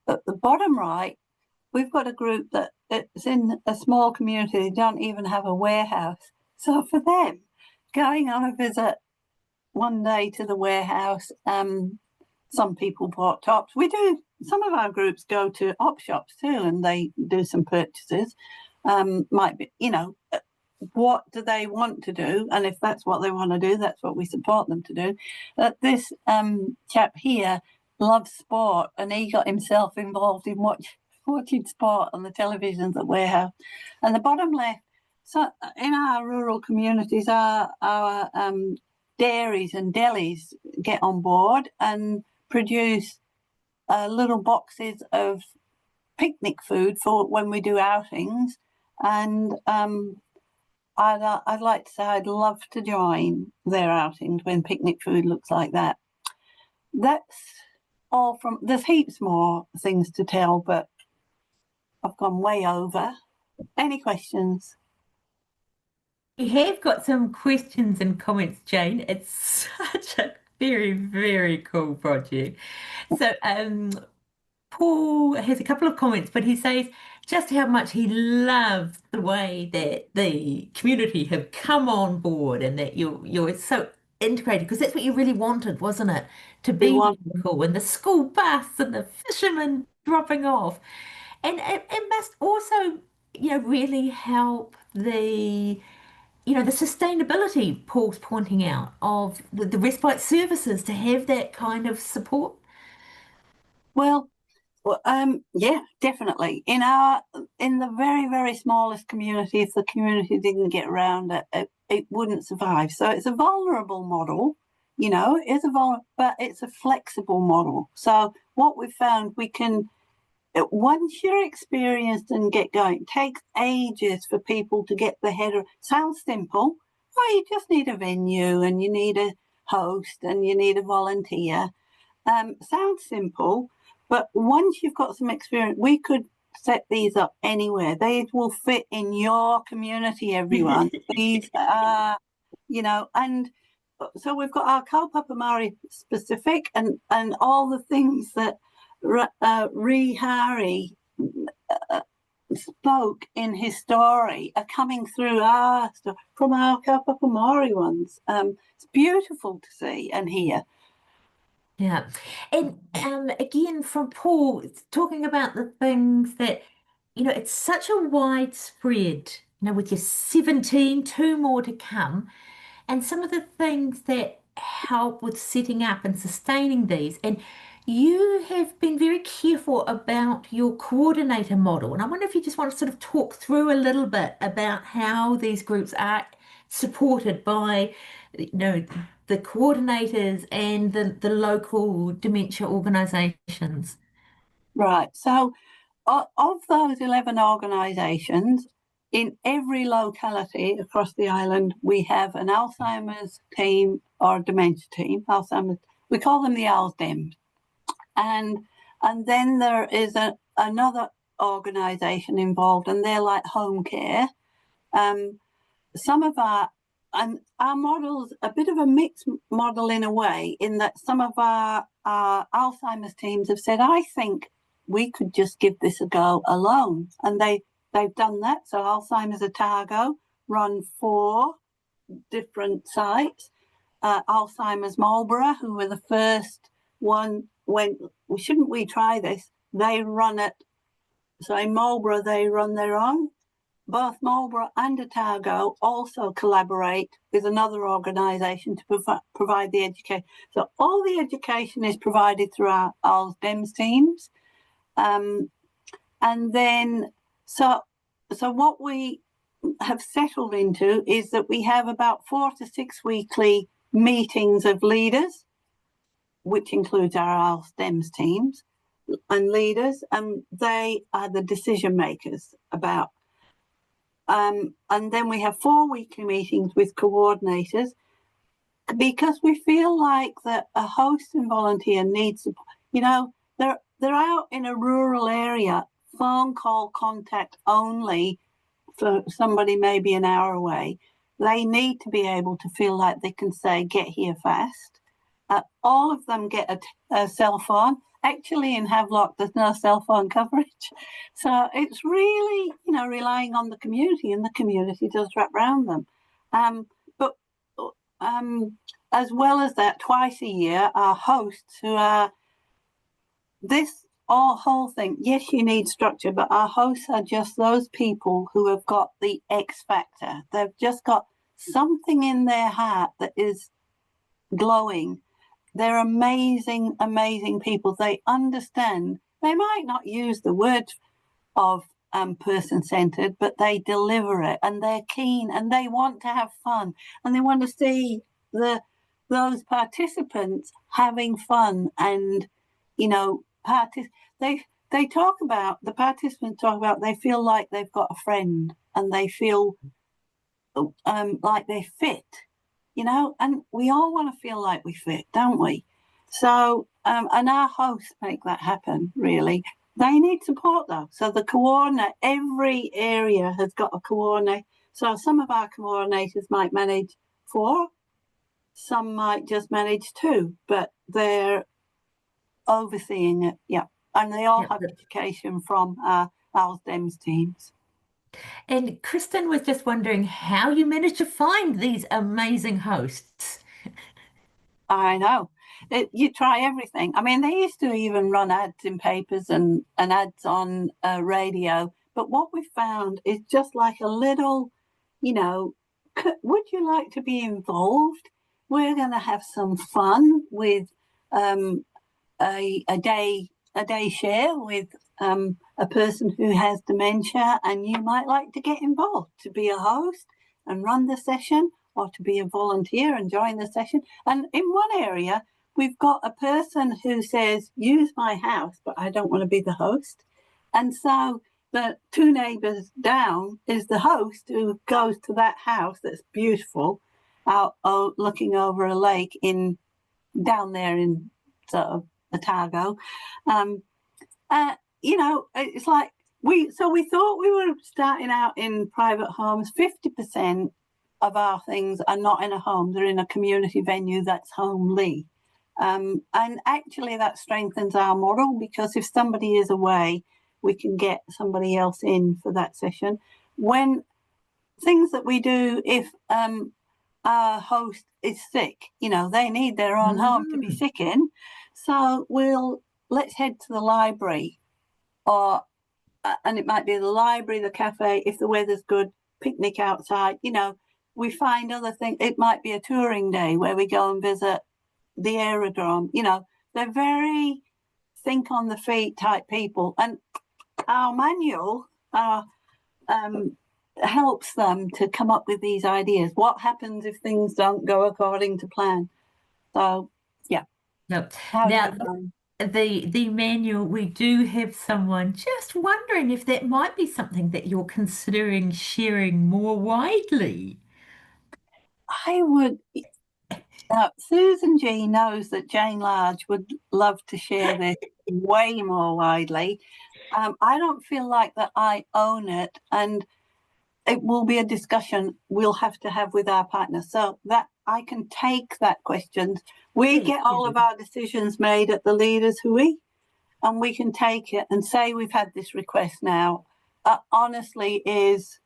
At the bottom right, we've got a group that it's in a small community. They don't even have a warehouse. So for them, going on a visit one day to the warehouse, some people bought tops. We do, some of our groups go to op shops too, and they do some purchases. Might be, you know, what do they want to do? And if that's what they want to do, that's what we support them to do. This chap here loves sport, and he got himself involved in watching sport on the televisions at warehouse. And the bottom left, so in our rural communities, our dairies and delis get on board and produce little boxes of picnic food for when we do outings. And I'd like to say I'd love to join their outings when picnic food looks like that. That's all from, there's heaps more things to tell, but I've gone way over. Any questions? We have got some questions and comments, Jane. It's such a very, very cool project. So Paul has a couple of comments, but he says, just how much he loved the way that the community have come on board and that you're so integrated, because that's what you really wanted, wasn't it? To We be want, local, and the school bus and the fishermen dropping off. And it must also, really help the sustainability Paul's pointing out of the respite services to have that kind of support. well, yeah, definitely. In the very, very smallest community, if the community didn't get around it wouldn't survive. So it's a vulnerable model, but it's a flexible model. So what we've found, we can, once you're experienced and get going, it takes ages for people to get the head of. Sounds simple. Oh, you just need a venue and you need a host and you need a volunteer. Sounds simple, but once you've got some experience, we could set these up anywhere. They will fit in your community, everyone. These are, and so we've got our kaupapa Māori specific and all the things that Hari spoke in his story are coming through from our kaupapa Māori ones. It's beautiful to see and hear. Yeah. And again, from Paul, talking about the things that, it's such a widespread, with your 17, two more to come, and some of the things that help with setting up and sustaining these. And you have been very careful about your coordinator model. And I wonder if you just want to sort of talk through a little bit about how these groups are supported by, the coordinators and the local dementia organisations. Right. So of those 11 organisations, in every locality across the island, we have an Alzheimer's team or a dementia team. Alzheimer's, we call them the ALSDEMs. And then there is another organisation involved, and they're like home care. Some of our model's a bit of a mixed model in a way, in that some of our Alzheimer's teams have said, I think we could just give this a go alone. And they've done that. So Alzheimer's Otago run 4 different sites. Alzheimer's Marlborough, who were the first one, when shouldn't we try this? They run it. So in Marlborough, they run their own. Both Marlborough and Otago also collaborate with another organisation to provide the education. So all the education is provided through our ALSDEMS teams. And then, so what we have settled into is that we have about 4 to 6 weekly meetings of leaders, which includes our ALSDEMS teams and leaders, and they are the decision makers about. And then we have 4 weekly meetings with coordinators, because we feel like that a host and volunteer needs support. They're out in a rural area, phone call contact only for somebody maybe an hour away. They need to be able to feel like they can say, get here fast. All of them get a cell phone. Actually, in Havelock, there's no cell phone coverage. So it's really, relying on the community, and the community does wrap around them. But as well as that, twice a year, our hosts who are this whole thing, yes, you need structure, but our hosts are just those people who have got the X factor. They've just got something in their heart that is glowing. They're amazing, amazing people. They understand. They might not use the word of person-centred, but they deliver it, and they're keen, and they want to have fun, and they want to see those participants having fun, and they talk about, the participants talk about, they feel like they've got a friend, and they feel like they fit. And we all want to feel like we fit, don't we? So, and our hosts make that happen, really. They need support, though. So the coordinator, every area has got a coordinator. So some of our coordinators might manage 4, some might just manage 2, but they're overseeing it, yeah. And they all have education from ALSDEMS teams. And Kristen was just wondering how you managed to find these amazing hosts. I know. You try everything. I mean, they used to even run ads in papers and ads on radio. But what we found is just like a little, you know, would you like to be involved? We're going to have some fun with a day share with a person who has dementia, and you might like to get involved to be a host and run the session, or to be a volunteer and join the session. And in one area, we've got a person who says, use my house, but I don't want to be the host. And so the two neighbours down is the host who goes to that house that's beautiful, out looking over a lake down there in sort of Otago. You know, it's like we thought we were starting out in private homes. 50% of our things are not in a home; they're in a community venue that's homely. And actually, that strengthens our model, because if somebody is away, we can get somebody else in for that session. When things that we do, if our host is sick, you know, they need their own home to be sick in. So let's head to the library, or and it might be the library, the cafe, if the weather's good, picnic outside, you know. We find other things. It might be a touring day where we go and visit the aerodrome. You know, they're very think on the feet type people. And our manual helps them to come up with these ideas. What happens if things don't go according to plan? So, yeah. Yep. How do Now, you find? the manual, we do have someone just wondering if that might be something that you're considering sharing more widely. I would. Susan G knows that Jane Large would love to share this way more widely. I don't feel like that I own it, and it will be a discussion we'll have to have with our partner, so that I can take that question. We get all of our decisions made at the Leaders Hui, and we can take it and say we've had this request now. Honestly, is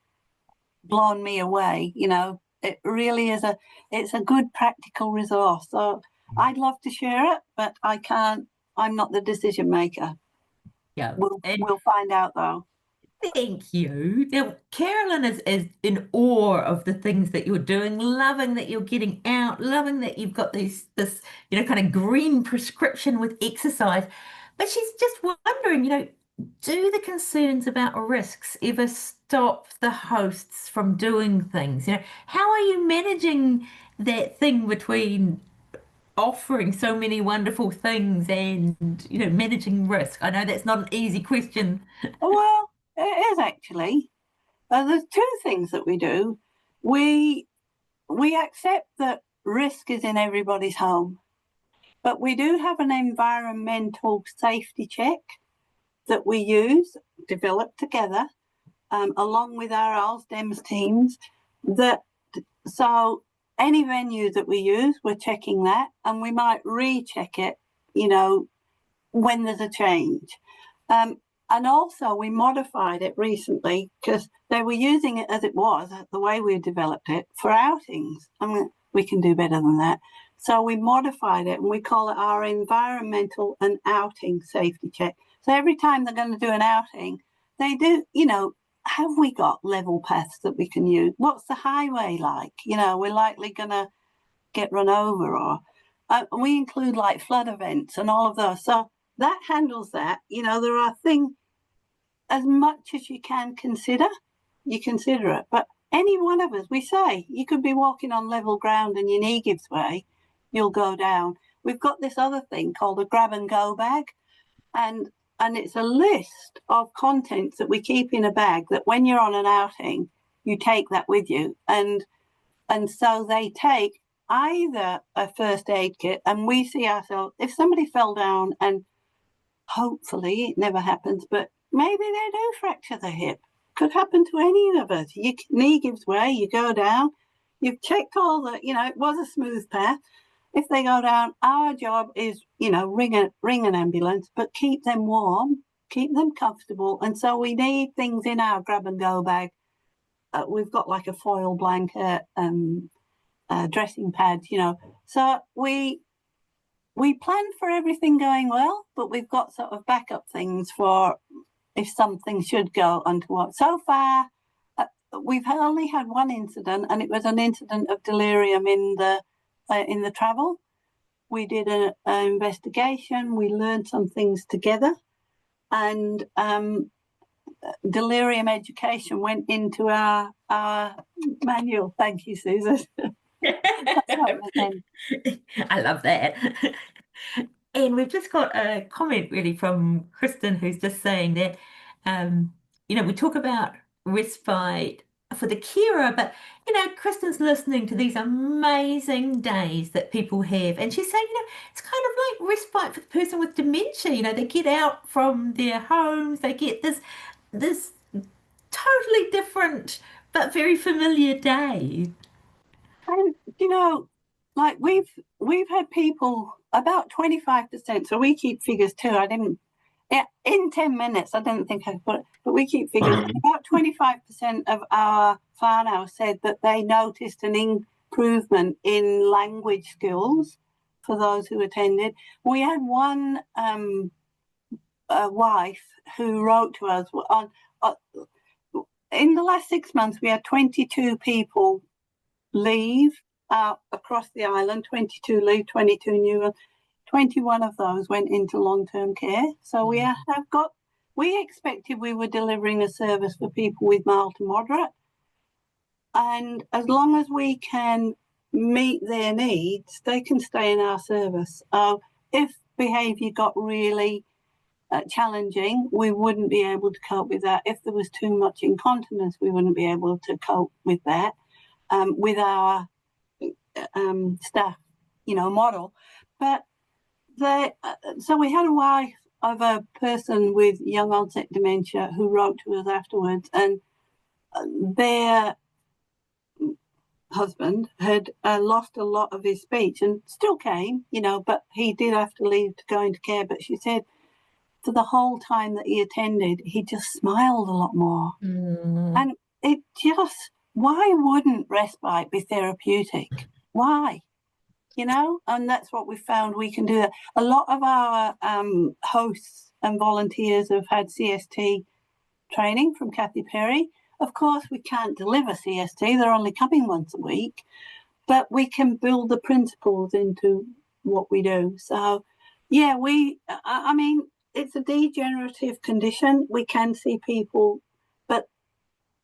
blown me away. You know, it really is it's a good practical resource. So I'd love to share it, but I can't. I'm not the decision maker. Yeah. We'll find out though. Thank you. Now, Carolyn is in awe of the things that you're doing, loving that you're getting out, loving that you've got this, you know, kind of green prescription with exercise. But she's just wondering, you know, do the concerns about risks ever stop the hosts from doing things? You know, how are you managing that thing between offering so many wonderful things and, you know, managing risk? I know that's not an easy question. Well, it is actually. There's two things that we do. We accept that risk is in everybody's home, but we do have an environmental safety check that we use, develop together, along with our ALSDEMS teams. So any venue that we use, we're checking that, and we might recheck it, you know, when there's a change. And also we modified it recently, because they were using it as it was, the way we developed it, for outings. I mean, we can do better than that. So we modified it, and we call it our environmental and outing safety check. So every time they're going to do an outing, they do, you know, have we got level paths that we can use? What's the highway like? You know, we're likely going to get run over, or we include like flood events and all of those. So that handles that. You know, there are things, as much as you can consider, you consider it. But any one of us, we say, you could be walking on level ground and your knee gives way, you'll go down. We've got this other thing called a grab and go bag, and it's a list of contents that we keep in a bag that when you're on an outing, you take that with you. And so they take either a first aid kit, and we see ourselves, if somebody fell down, and hopefully it never happens, but maybe they do fracture the hip. Could happen to any of us. Your knee gives way, you go down. You've checked all the, you know, it was a smooth path. If they go down, our job is, you know, ring an ambulance, but keep them warm keep them comfortable. And so we need things in our grab and go bag. We've got like a foil blanket and dressing pads, you know. So we plan for everything going well, but we've got sort of backup things for if something should go untoward. So far, we've only had one incident, and it was an incident of delirium in the travel. We did an investigation. We learned some things together, and delirium education went into our manual. Thank you, Susan. I love that. And we've just got a comment really from Kristen, who's just saying that, we talk about respite for the carer, but, Kristen's listening to these amazing days that people have. And she's saying, it's kind of like respite for the person with dementia. They get out from their homes, they get this totally different but very familiar day. And like we've had people about 25%. So we keep figures too. In 10 minutes, I didn't think I'd put it, but we keep figures. About 25% of our whānau said that they noticed an improvement in language skills for those who attended. We had one wife who wrote to us on in the last 6 months. We had 22 people leave across the island, 22 leave, 22 new. 21 of those went into long-term care. So we expected we were delivering a service for people with mild to moderate. And as long as we can meet their needs, they can stay in our service. If behaviour got really challenging, we wouldn't be able to cope with that. If there was too much incontinence, we wouldn't be able to cope with that with our staff, model. But so we had a wife of a person with young onset dementia who wrote to us afterwards, and their husband had lost a lot of his speech and still came, but he did have to leave to go into care. But she said for the whole time that he attended, he just smiled a lot more. And it just, why wouldn't respite be therapeutic? Why? And that's what we found we can do. That. A lot of our hosts and volunteers have had CST training from Kathy Perry. Of course, we can't deliver CST. They're only coming once a week, but we can build the principles into what we do. So, yeah, it's a degenerative condition. We can see people, but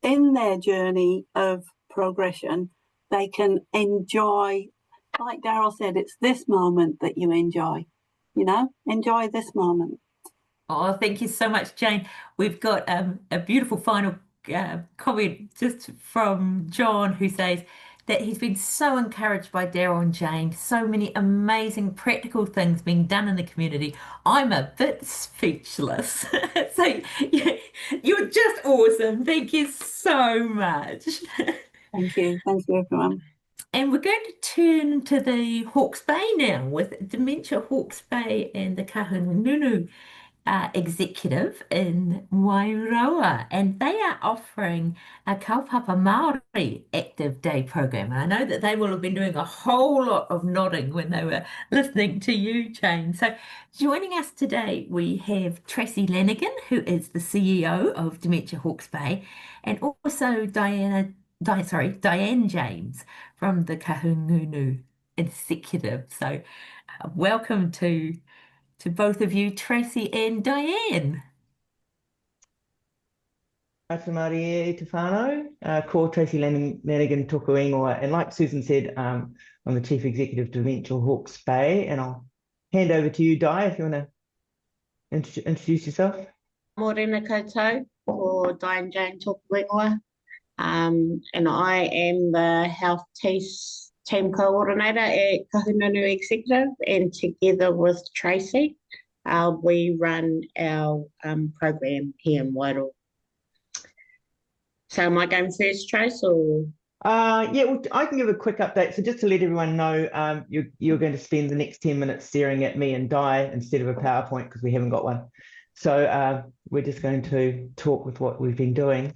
in their journey of progression, they can enjoy. Like Daryl said, it's this moment that you enjoy, enjoy this moment. Oh, thank you so much, Jane. We've got a beautiful final comment just from John, who says that he's been so encouraged by Daryl and Jane. So many amazing practical things being done in the community. I'm a bit speechless. So you're just awesome. Thank you so much. Thank you. Thank you, everyone. And we're going to turn to the Hawke's Bay now with Dementia Hawke's Bay and the Kahungunu executive in Wairoa. And they are offering a Kaupapa Māori Active Day program. And I know that they will have been doing a whole lot of nodding when they were listening to you, Jane. So joining us today, we have Tracy Lanigan, who is the CEO of Dementia Hawke's Bay, and also Diane James from the Kahungunu Executive. So welcome to both of you, Tracy and Diane. Ata Māori e te whānau, ko Tracy Lanigan tōku ingoa. And like Susan said, I'm the Chief Executive of Dementia Hawke's Bay, and I'll hand over to you, Di, if you want to introduce yourself. Morena koutou, ko Diane Jane tōku ingoa. And I am the health team coordinator at Kahungunu Executive, and together with Tracy, we run our program here in Wairoa. So am I going first, Trace, or? Yeah, well, I can give a quick update. So just to let everyone know, you're going to spend the next 10 minutes staring at me and Di instead of a PowerPoint because we haven't got one. So we're just going to talk with what we've been doing.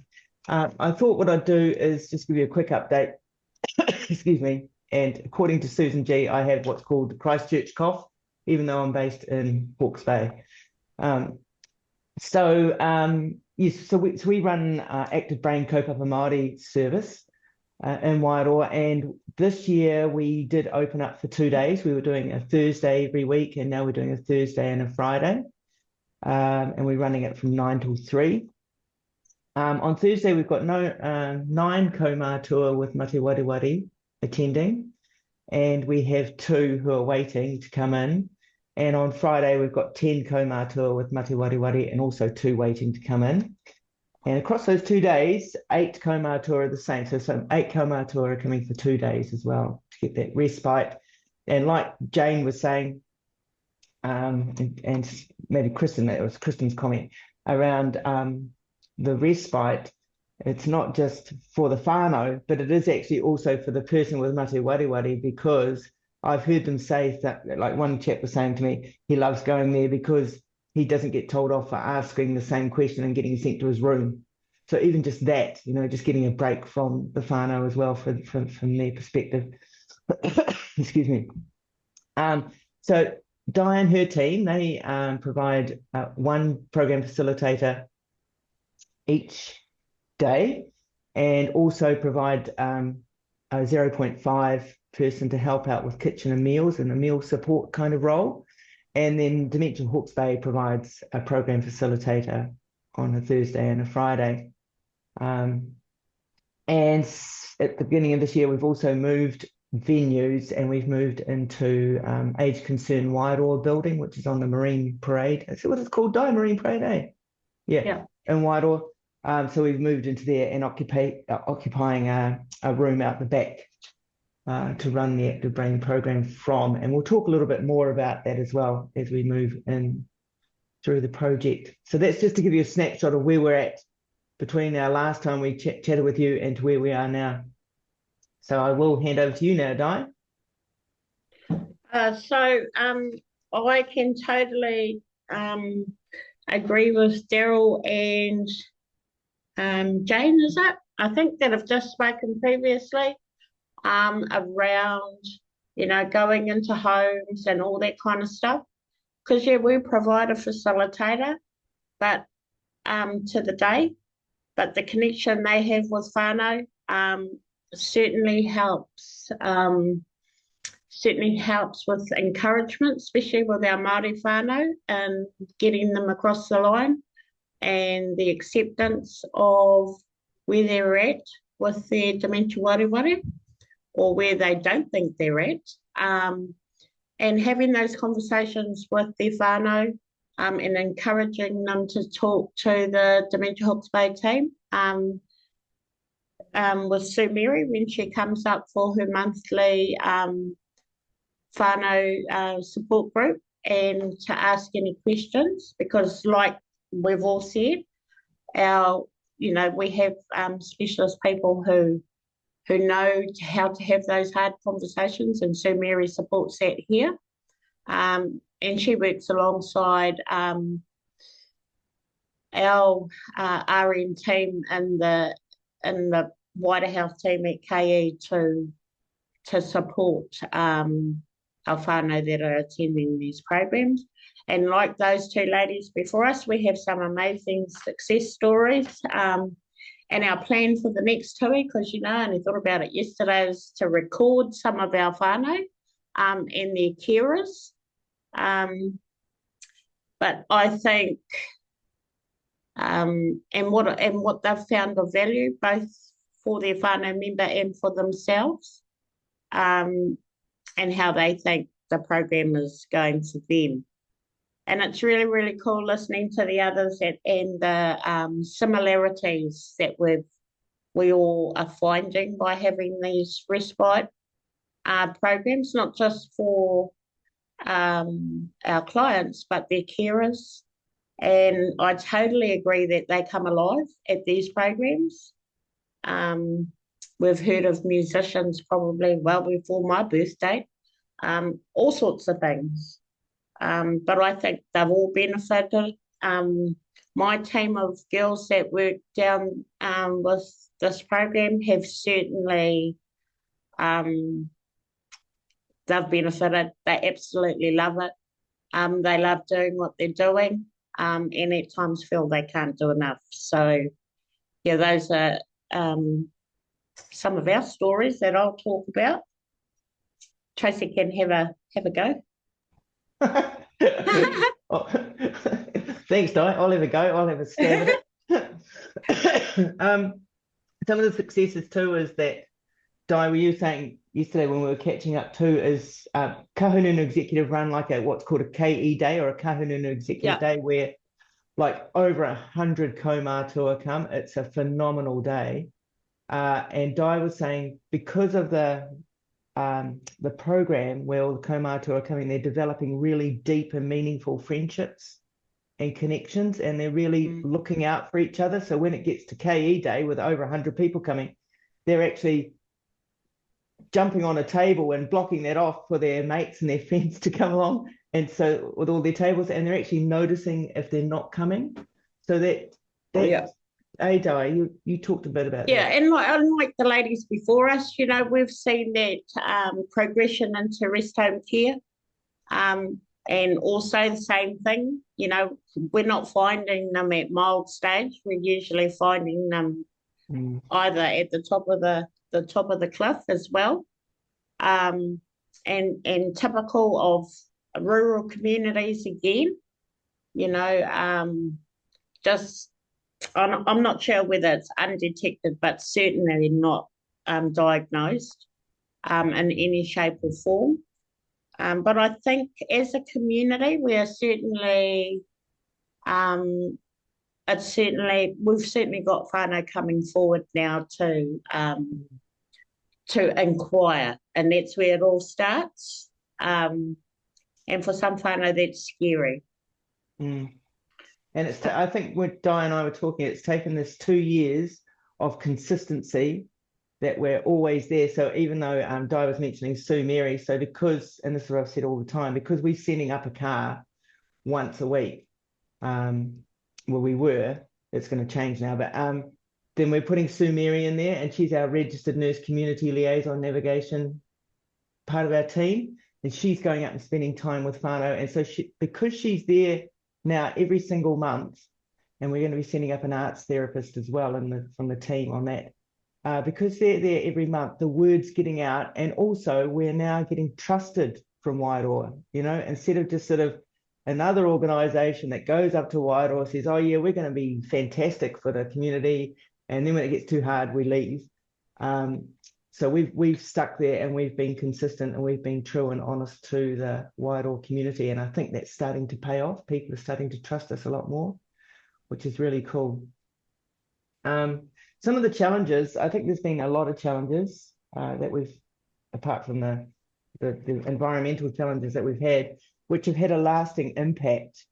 I thought what I'd do is just give you a quick update. Excuse me. And according to Susan G, I have what's called the Christchurch cough, even though I'm based in Hawke's Bay. Yes, so we run Active Brain Kaupapa Māori service in Wairoa, and this year we did open up for 2 days. We were doing a Thursday every week, and now we're doing a Thursday and a Friday, and we're running it from 9 till 3. On Thursday, we've got 9 kaumātua with Mate Wareware attending, and we have 2 who are waiting to come in. And on Friday, we've got 10 kaumātua with Mate Wareware and also 2 waiting to come in. And across those 2 days, 8 kaumātua are the same. So 8 kaumātua are coming for 2 days as well to get that respite. And like Jane was saying, and maybe Kristen, it was Kristen's comment around the respite, it's not just for the whānau, but it is actually also for the person with Mate Wareware, because I've heard them say that, like one chap was saying to me, he loves going there because he doesn't get told off for asking the same question and getting sent to his room. So even just that, just getting a break from the whānau as well from their perspective. Excuse me. So Di and her team, they provide 1 program facilitator each day, and also provide a 0.5 person to help out with kitchen and meals and a meal support kind of role. And then Dementia Hawke's Bay provides a program facilitator on a Thursday and a Friday. And at the beginning of this year, we've also moved venues, and we've moved into Age Concern Wairoa building, which is on the Marine Parade. Is that what it's called? Di, Marine Parade, eh? Yeah. In Wairoa. So we've moved into there and occupying a room out the back to run the Active Brain program from. And we'll talk a little bit more about that as well as we move in through the project. So that's just to give you a snapshot of where we're at between our last time we chatted with you and to where we are now. So I will hand over to you now, Di. I can totally agree with Daryl and Jane, is it? I think that I've just spoken previously around, going into homes and all that kind of stuff. Because, we provide a facilitator, but to the day, but the connection they have with whānau certainly helps with encouragement, especially with our Māori whānau, and getting them across the line, and the acceptance of where they're at with their dementia wareware, or where they don't think they're at, and having those conversations with their whānau, and encouraging them to talk to the Dementia Hawke's Bay team, with Sue Mary when she comes up for her monthly whānau support group, and to ask any questions, because like we've all said, we have specialist people who know how to have those hard conversations, and Sue Mary supports that here. And she works alongside our RM team and the wider health team at KE to support our whānau that are attending these programs. And like those 2 ladies before us, we have some amazing success stories. And our plan for the next 2 weeks, because I only thought about it yesterday, is to record some of our whānau and their carers. But I think, and what they've found of value, both for their whānau member and for themselves, and how they think the program is going for them. And it's really, really cool listening to the others and the similarities that we all are finding by having these respite programs, not just for our clients, but their carers. And I totally agree that they come alive at these programs. We've heard of musicians probably well before my birthday, all sorts of things. But I think they've all benefited my team of girls that work down with this program have certainly they've benefited. They absolutely love it. They love doing what they're doing, and at times feel they can't do enough. So, yeah, those are some of our stories that I'll talk about. Tracy can have a go. Oh, thanks, Di. I'll have a go. I'll have a stab at it. Some of the successes too is that, Di, were you saying yesterday when we were catching up too, is Kahununu Executive run like what's called a KE day or a Kahununu Executive Day, where like over 100 kaumātua come. It's a phenomenal day. And Di was saying because of the program where all the kaumātua are coming, they're developing really deep and meaningful friendships and connections, and they're really looking out for each other. So when it gets to KE Day with over 100 people coming, they're actually jumping on a table and blocking that off for their mates and their friends to come along. And so with all their tables, and they're actually noticing if they're not coming. So that Hey, Di, you talked a bit about that. Yeah, and like the ladies before us, you know, we've seen that progression into rest home care. And also the same thing, you know, we're not finding them at mild stage. We're usually finding them either at the top of the cliff as well. And typical of rural communities again, you know, just I'm not sure whether it's undetected, but certainly not diagnosed in any shape or form. But I think as a community, we are certainly, we've certainly got whānau coming forward now to inquire, and that's where it all starts. And for some whānau, that's scary. And I think when Di and I were talking, it's taken this 2 years of consistency that we're always there. So even though Di was mentioning Sue Mary, so because, and this is what I've said all the time, because we're sending up a car once a week, we were, it's going to change now, but then we're putting Sue Mary in there, and she's our registered nurse community liaison navigation part of our team, and she's going out and spending time with whānau. And so because she's there now every single month, and we're going to be sending up an arts therapist as well from the team on that. Because they're there every month, the word's getting out, and also we're now getting trusted from Wairoa, you know, instead of just sort of another organisation that goes up to Wairoa, says, oh yeah, we're going to be fantastic for the community, and then when it gets too hard, we leave. So we've stuck there, and we've been consistent, and we've been true and honest to the Wairoa community, and I think that's starting to pay off. People are starting to trust us a lot more, which is really cool. Some of the challenges, I think there's been a lot of challenges that we've, apart from the environmental challenges that we've had, which have had a lasting impact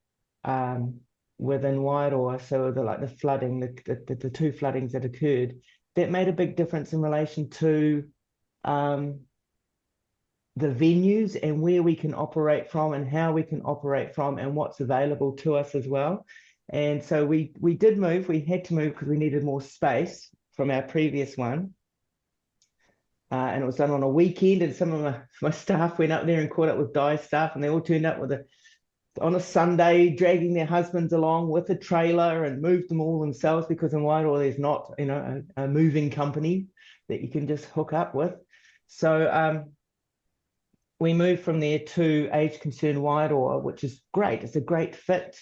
within Wairoa. So the flooding, the two floodings that occurred, that made a big difference in relation to the venues and where we can operate from and how we can operate from and what's available to us as well. And so we did move. We had to move because we needed more space from our previous one. And it was done on a weekend, and some of my staff went up there and caught up with Di's staff, and they all turned up on a Sunday, dragging their husbands along with a trailer, and moved them all themselves, because in Wairoa there's not, you know, a moving company that you can just hook up with. So we moved from there to Age Concern Wairoa, which is great. It's a great fit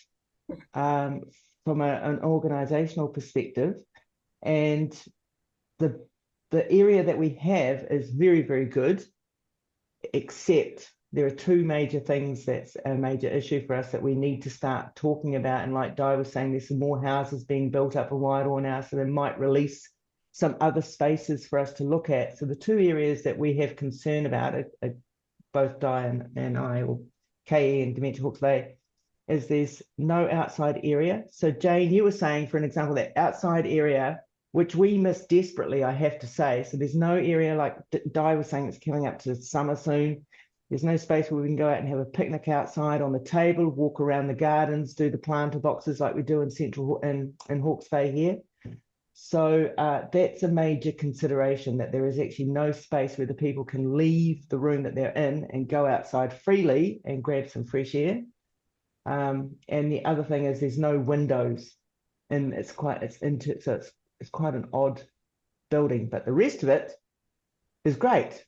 from an organisational perspective, and the area that we have is very, very good, except there are two major things that's a major issue for us that we need to start talking about. And like Di was saying, there's some more houses being built up in Wairoa now, so they might release some other spaces for us to look at. So the two areas that we have concern about, both Di and I, or KE and Dementia Hawke's Bay, is there's no outside area. So Jane, you were saying, for an example, that outside area, which we miss desperately, I have to say. So there's no area, like Di was saying, it's coming up to summer soon. There's no space where we can go out and have a picnic outside on the table, walk around the gardens, do the planter boxes like we do in in Hawke's Bay here. So that's a major consideration, that there is actually no space where the people can leave the room that they're in and go outside freely and grab some fresh air. And the other thing is there's no windows, and it's quite an odd building, but the rest of it is great.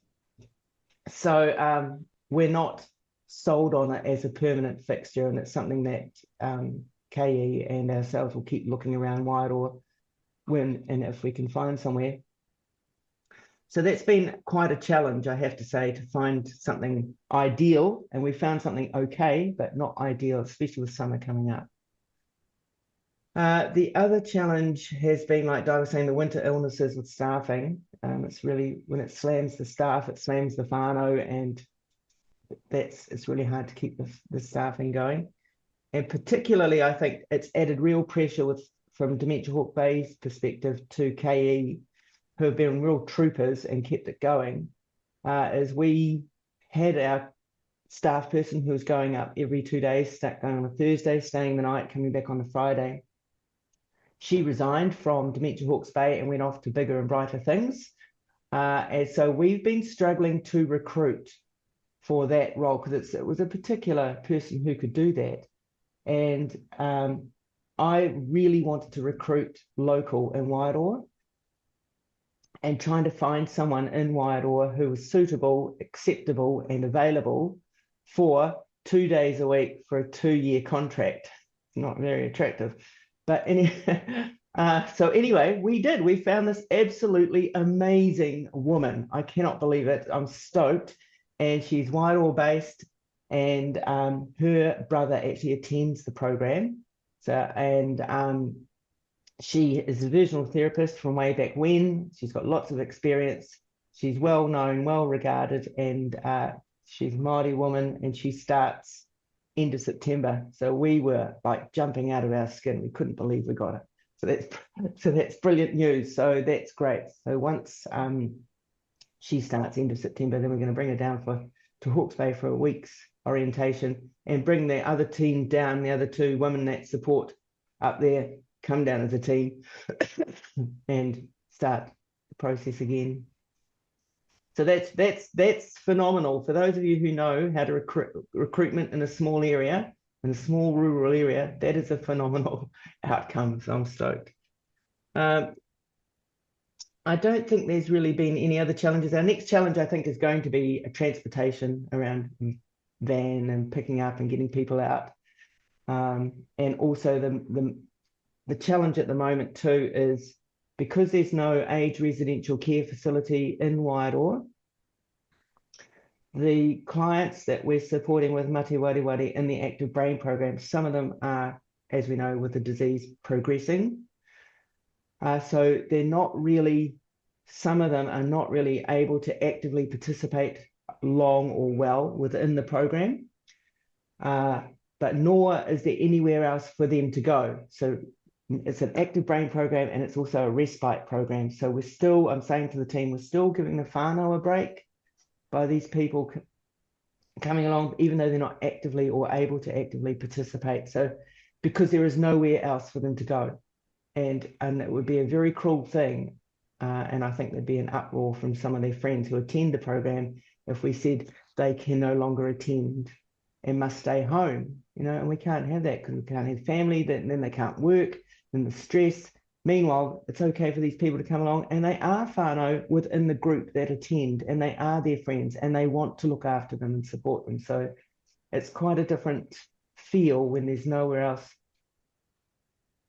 So we're not sold on it as a permanent fixture, and it's something that KE and ourselves will keep looking around Wairoa when and if we can find somewhere. So that's been quite a challenge, I have to say, to find something ideal, and we found something okay, but not ideal, especially with summer coming up. The other challenge has been, like Di was saying, the winter illnesses with staffing. It's really, when it slams the staff, it slams the whānau, and it's really hard to keep the staffing going. And particularly, I think it's added real pressure from Dementia Hawke's Bay's perspective to KE, who have been real troopers and kept it going, as we had our staff person who was going up every 2 days, going on a Thursday, staying the night, coming back on a Friday. She resigned from Dementia Hawke's Bay and went off to bigger and brighter things. And so we've been struggling to recruit for that role, because it was a particular person who could do that. And I really wanted to recruit local in Wairoa, and trying to find someone in Wairoa who was suitable, acceptable, and available for 2 days a week for a 2-year contract. Not very attractive. But so anyway, we found this absolutely amazing woman. I cannot believe it. I'm stoked. And she's Wairoa based, and her brother actually attends the program. So, and she is a visual therapist from way back when. She's got lots of experience. She's well known, well regarded, and she's a Māori woman, and she starts end of September. So we were like jumping out of our skin. We couldn't believe we got it. So that's brilliant news. So that's great. So once she starts end of September, then we're going to bring her down to Hawke's Bay for a week's orientation, and bring the other team down, the other 2 women that support up there, come down as a team and start the process again. So that's phenomenal. For those of you who know how to recruitment in a small area, in a small rural area, that is a phenomenal outcome. So I'm stoked. I don't think there's really been any other challenges. Our next challenge, I think, is going to be a transportation around van and picking up and getting people out. And also the challenge at the moment too is, because there's no aged residential care facility in Wairoa, the clients that we're supporting with Mate Wareware in the active brain program, some of them are, as we know, with the disease progressing. So they're not really, some of them are not really able to actively participate long or well within the program, but nor is there anywhere else for them to go. So it's an active brain program, and it's also a respite program. So we're still, I'm saying to the team, we're still giving the whānau a break by these people coming along, even though they're not actively or able to actively participate. So because there is nowhere else for them to go. And it would be a very cruel thing. And I think there'd be an uproar from some of their friends who attend the program if we said they can no longer attend and must stay home, and we can't have that, because we can't have family, then they can't work, then the stress. Meanwhile, it's okay for these people to come along, and they are whānau within the group that attend, and they are their friends, and they want to look after them and support them. So it's quite a different feel when there's nowhere else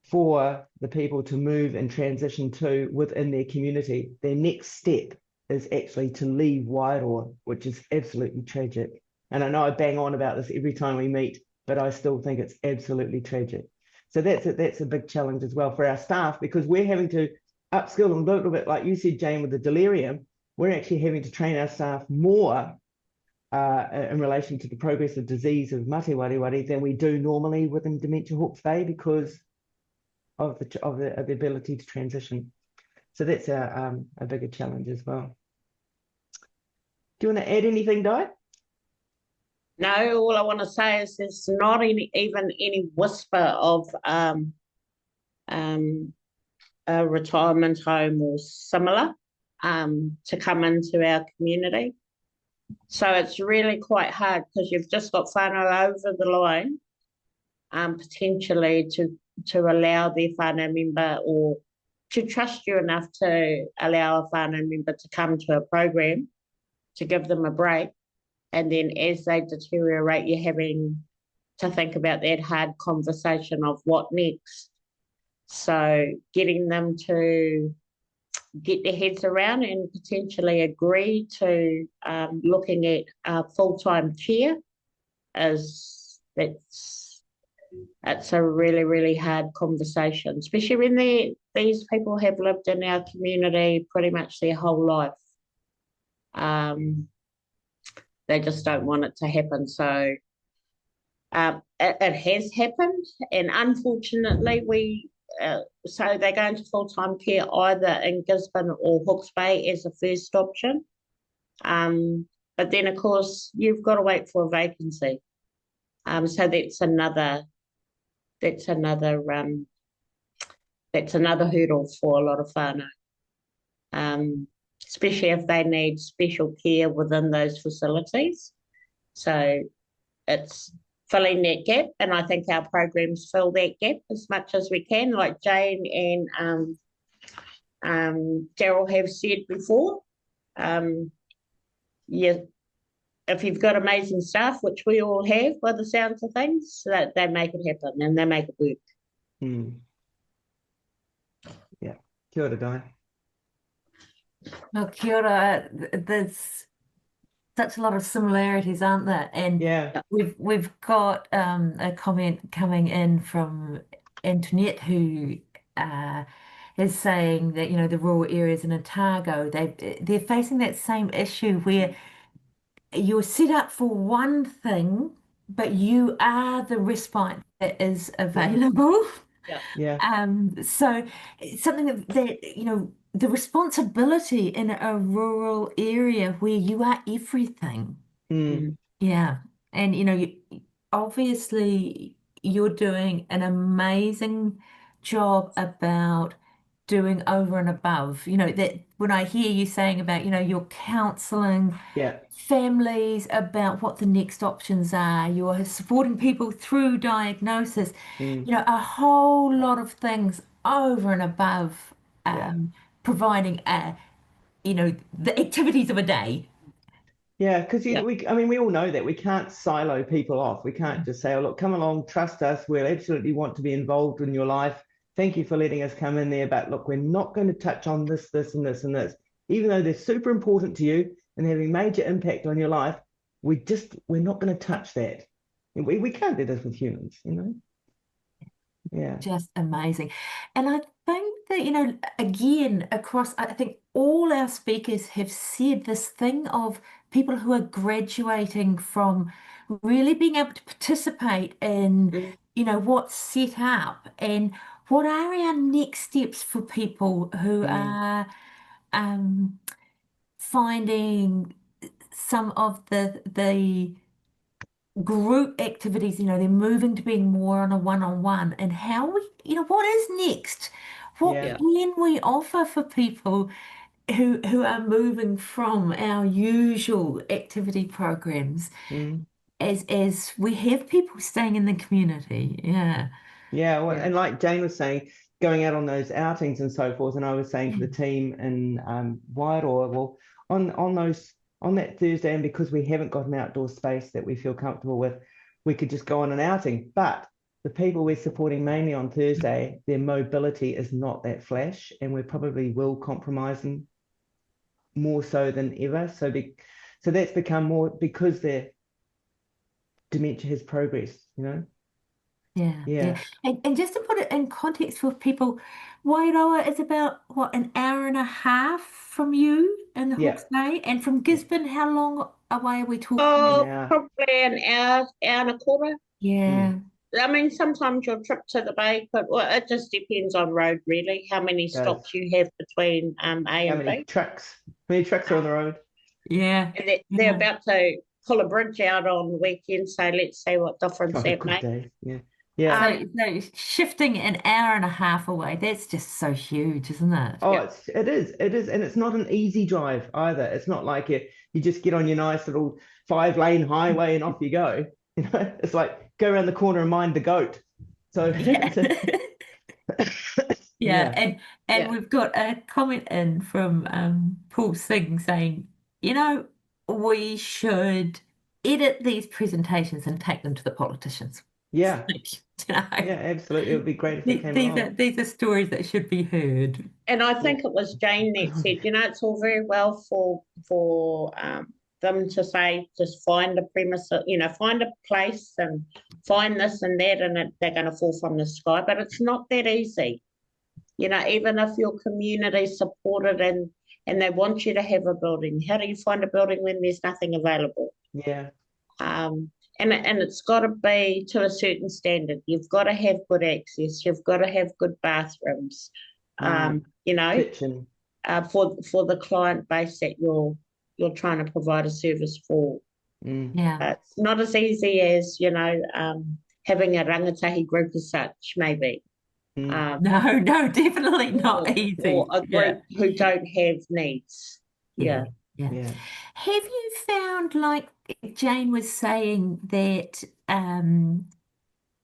for the people to move and transition to within their community. Their next step is actually to leave Wairoa, which is absolutely tragic. And I know I bang on about this every time we meet, but I still think it's absolutely tragic. So that's a big challenge as well for our staff, because we're having to upskill them a little bit, like you said, Jane, with the delirium. We're actually having to train our staff more in relation to the progressive disease of Mate Wareware than we do normally within Dementia Hawke's Bay, because of the ability to transition. So that's a bigger challenge as well. Do you want to add anything, Di? No, all I want to say is there's not even any whisper of a retirement home or similar to come into our community. So it's really quite hard because you've just got whānau over the line, potentially to allow their whānau member or to trust you enough to allow a whānau member to come to a program to give them a break. And then as they deteriorate, you're having to think about that hard conversation of what next. So getting them to get their heads around and potentially agree to looking at full-time care it's a really, really hard conversation, especially when these people have lived in our community pretty much their whole life. They just don't want it to happen. So it has happened, and unfortunately so they go into full-time care either in Gisborne or Hawke's Bay as a first option. But then, of course, you've got to wait for a vacancy. So that's another hurdle for a lot of whānau, especially if they need special care within those facilities. So it's filling that gap, and I think our programs fill that gap as much as we can, like Jane and Daryl have said before. Yeah, if you've got amazing staff, which we all have by the sounds of things, that they make it happen and they make it work. Yeah, kia ora, Di. Well, kia ora. There's such a lot of similarities, aren't there? And Yeah. we've got a comment coming in from Antoinette who is saying that, you know, the rural areas in Otago, they're facing that same issue where you're set up for one thing, but you are the respite that is available. Yeah. So it's something that, you know, the responsibility in a rural area where you are everything. Yeah. And, you know, obviously you're doing an amazing job about doing over and above. You know, that when I hear you saying about, you know, you're counseling Yeah. families about what the next options are, you're supporting people through diagnosis, you know, a whole lot of things over and above providing, you know, the activities of a day. Yeah, because I mean, we all know that we can't silo people off. We can't just say, "Oh, look, come along, trust us. We'll absolutely want to be involved in your life. Thank you for letting us come in there, but look, we're not going to touch on this, this, and this, and this, even though they're super important to you and having major impact on your life. We're not going to touch that. We can't do this with humans, you know." Yeah. Just amazing. And I think that, you know, again, across, I think all our speakers have said this thing of people who are graduating from really being able to participate in, you know, what's set up and what are our next steps for people who are finding some of the group activities, you know, they're moving to being more on a one-on-one, and how we, you know, what is next? What can we offer for people who are moving from our usual activity programs as we have people staying in the community? Yeah, well, and like Jane was saying, going out on those outings and so forth, and I was saying to the team in Wareware, well, on that Thursday, and because we haven't got an outdoor space that we feel comfortable with, we could just go on an outing. But the people we're supporting mainly on Thursday, their mobility is not that flash, and we probably will compromise them more so than ever. So that's become more because their dementia has progressed, you know. Yeah. And just to put it in context for people, Wairoa is about, what, an hour and a half from you in the Hawke's Bay? And from Gisborne, how long away are we talking? Probably an hour and a quarter. Yeah. I mean, sometimes your trip to the bay, but it just depends on road, really, how many stops you have between A and B. How many trucks are on the road? Yeah. And they're about to pull a bridge out on the weekend, so let's see what difference Oh, that good makes. day. Yeah. So shifting an hour and a half away, that's just so huge, isn't it? Oh, Yeah. it is, and it's not an easy drive either. It's not like you just get on your nice little 5-lane highway and off you go. You know, it's like go around the corner and mind the goat. So Yeah, yeah, and we've got a comment in from Paul Singh saying, we should edit these presentations and take them to the politicians. yeah, Yeah, absolutely. It would be great if they came along. these are stories that should be heard. And I think it was Jane that said, it's all very well for them to say, just find a premise, find a place and find this and that, and they're going to fall from the sky. But it's not that easy. Even if your community supported and they want you to have a building, how do you find a building when there's nothing available? Yeah. And it's got to be to a certain standard. You've got to have good access. You've got to have good bathrooms. Kitchen. For the client base that you're trying to provide a service for. Yeah. It's not as easy as having a rangatahi group as such, maybe. No, definitely not easy. Or a group who don't have needs. Yeah. Have you found, like Jane was saying, that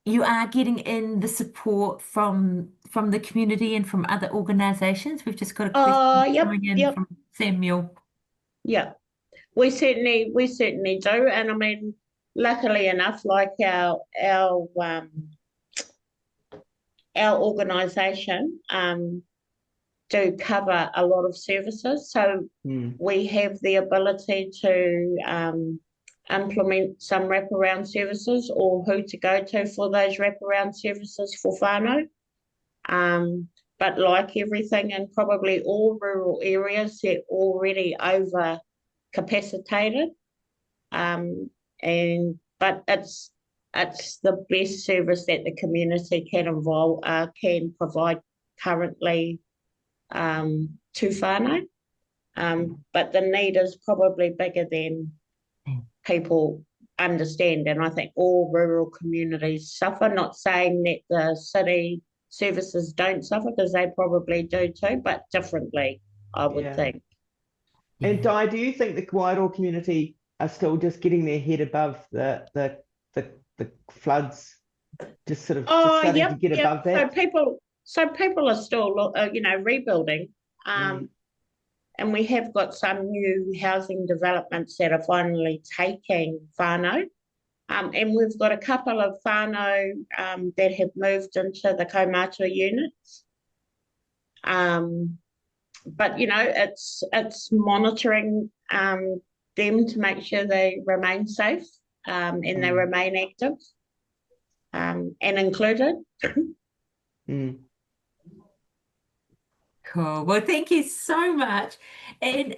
you are getting in the support from the community and from other organisations? We've just got a question coming in from Samuel. Yeah, we certainly do, and I mean, luckily enough, like our organisation do cover a lot of services, so we have the ability to implement some wraparound services or who to go to for those wraparound services for whānau. But like everything in probably all rural areas, they're already over capacitated. But it's the best service that the community can provide currently to whānau. But the need is probably bigger than people understand, and I think all rural communities suffer. Not saying that the city services don't suffer, because they probably do too, but differently, I would think. And Di, do you think the Wairoa community are still just getting their head above the floods, just sort of starting to get above that? So people are still rebuilding. And we have got some new housing developments that are finally taking whānau. And we've got a couple of whānau that have moved into the kaumātua units. But, it's monitoring them to make sure they remain safe and they remain active and included. Cool. Well, thank you so much. And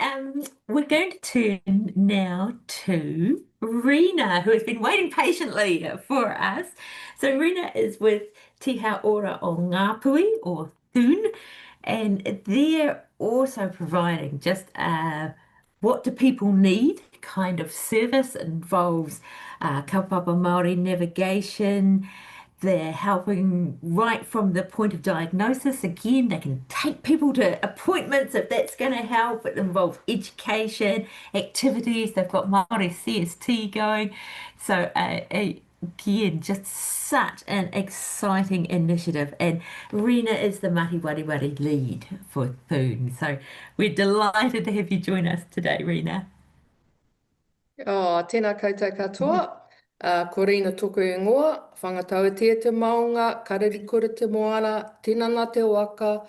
we're going to turn now to Rena, who has been waiting patiently for us. So Rena is with Te Ora o Ngāpui, or Thun, and they're also providing just what do people need kind of service. It involves kaupapa Māori navigation. They're helping right from the point of diagnosis. Again, they can take people to appointments if that's going to help. It involves education, activities. They've got Māori CST going. So again, just such an exciting initiative. And Rena is the Mati Wari lead for Thun. So we're delighted to have you join us today, Rena. Tēnā koutou katoa. Ko Rina tōku ingoa, whangataua te maunga, kareri kura te moana, tinana te waka,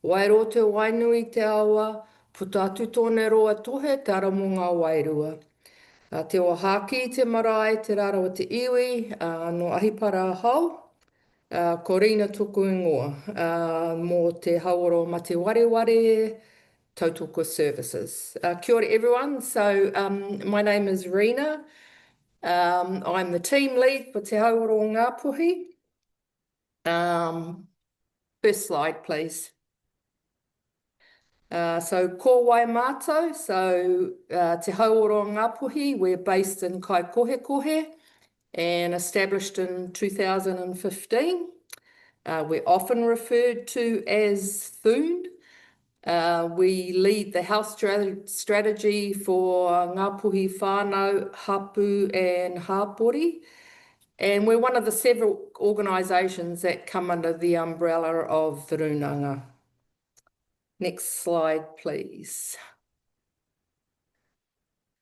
wairo te wainui te awa, puta atu tōne roa tohe te aramo ngā wairua. Te o haki te marae, te raro o te iwi, no ahipara hau, ko Rina tōku ingoa, mō te hauoro Mate Wareware, Tautoko Services. Kia ora everyone, so my name is Rina. I'm the team lead for Te Hauoro o Ngāpuhi. First slide, please. So ko wai mātou, so Te Hauoro Ngāpuhi, we're based in Kaikohekohe and established in 2015. We're often referred to as Thun. We lead the health strategy for Ngāpuhi whānau, Hapu and Hapori. And we're one of the several organisations that come under the umbrella of the Runanga. Next slide, please.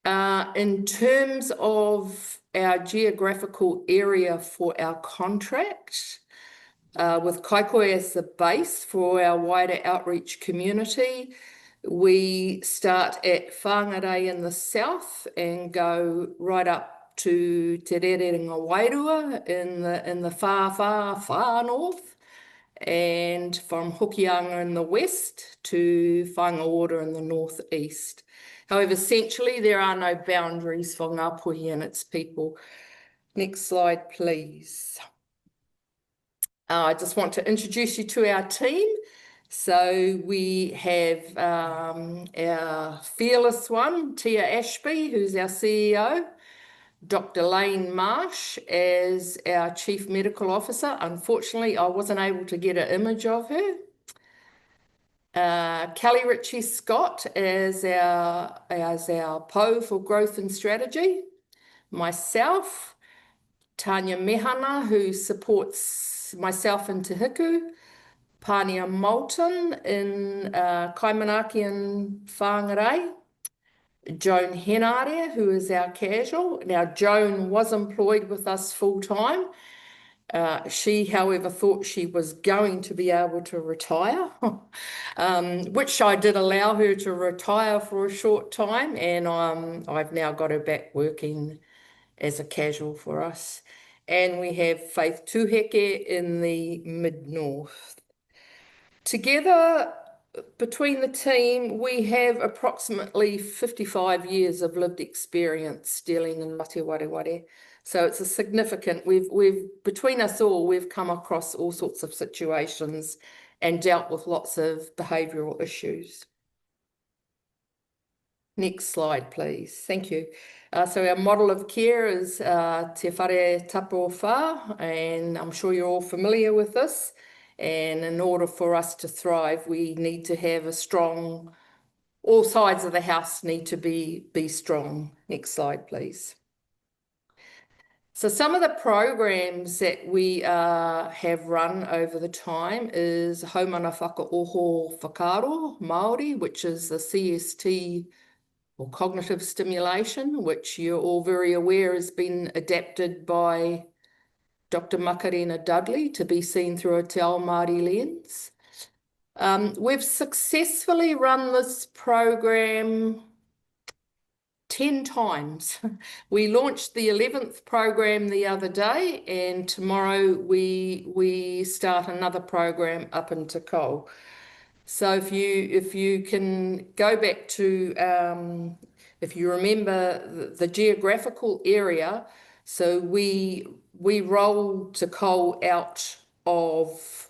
In terms of our geographical area for our contract, with Kaikohe as the base for our wider outreach community, we start at Whangarei in the south and go right up to Te Rerenga Wairua in the far north, and from Hokianga in the west to Whangaora in the northeast. However, essentially, there are no boundaries for Ngāpuhi and its people. Next slide, please. I just want to introduce you to our team. So we have our fearless one, Tia Ashby, who's our CEO, Dr. Lane Marsh as our Chief Medical Officer. Unfortunately, I wasn't able to get an image of her. Kelly Ritchie Scott as our PO for Growth and Strategy. Myself, Tanya Mehana, who supports myself in Te Hiku. Pania Moulton in Kaimanaki and Whangarei. Joan Henare, who is our casual. Now, Joan was employed with us full-time. She, however, thought she was going to be able to retire, which I did allow her to retire for a short time, and I've now got her back working as a casual for us. And we have Faith Tuheke in the mid-north. Together, between the team, we have approximately 55 years of lived experience dealing in mate wareware. So it's a significant, between us all, we've come across all sorts of situations and dealt with lots of behavioural issues. Next slide, please. Thank you. So our model of care is Te Whare Tapo Whā, and I'm sure you're all familiar with this. And in order for us to thrive, we need to have a strong, all sides of the house need to be strong. Next slide, please. So some of the programs that we have run over the time is Haumana Whakaoho Whakaro Māori, which is the CST or cognitive stimulation, which you're all very aware has been adapted by Dr. Makarena Dudley to be seen through a Te Ao Māori lens. We've successfully run this program 10 times. We launched the 11th program the other day, and tomorrow we start another program up in Te Kau. So if you can go back to, if you remember the geographical area, so we roll Te Kau out of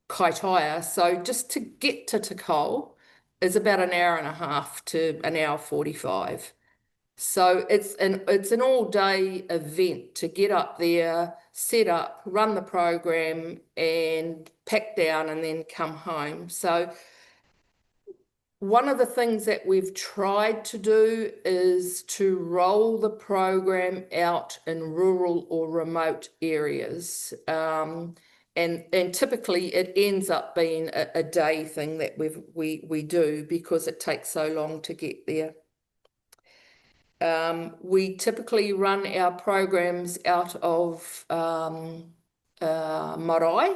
Kaitaia. So just to get to Te Kau is about an hour and a half to an hour 45. So it's an all-day event to get up there, set up, run the program, and pack down and then come home. So one of the things that we've tried to do is to roll the program out in rural or remote areas. And typically it ends up being a day thing that we do because it takes so long to get there. We typically run our programs out of marae,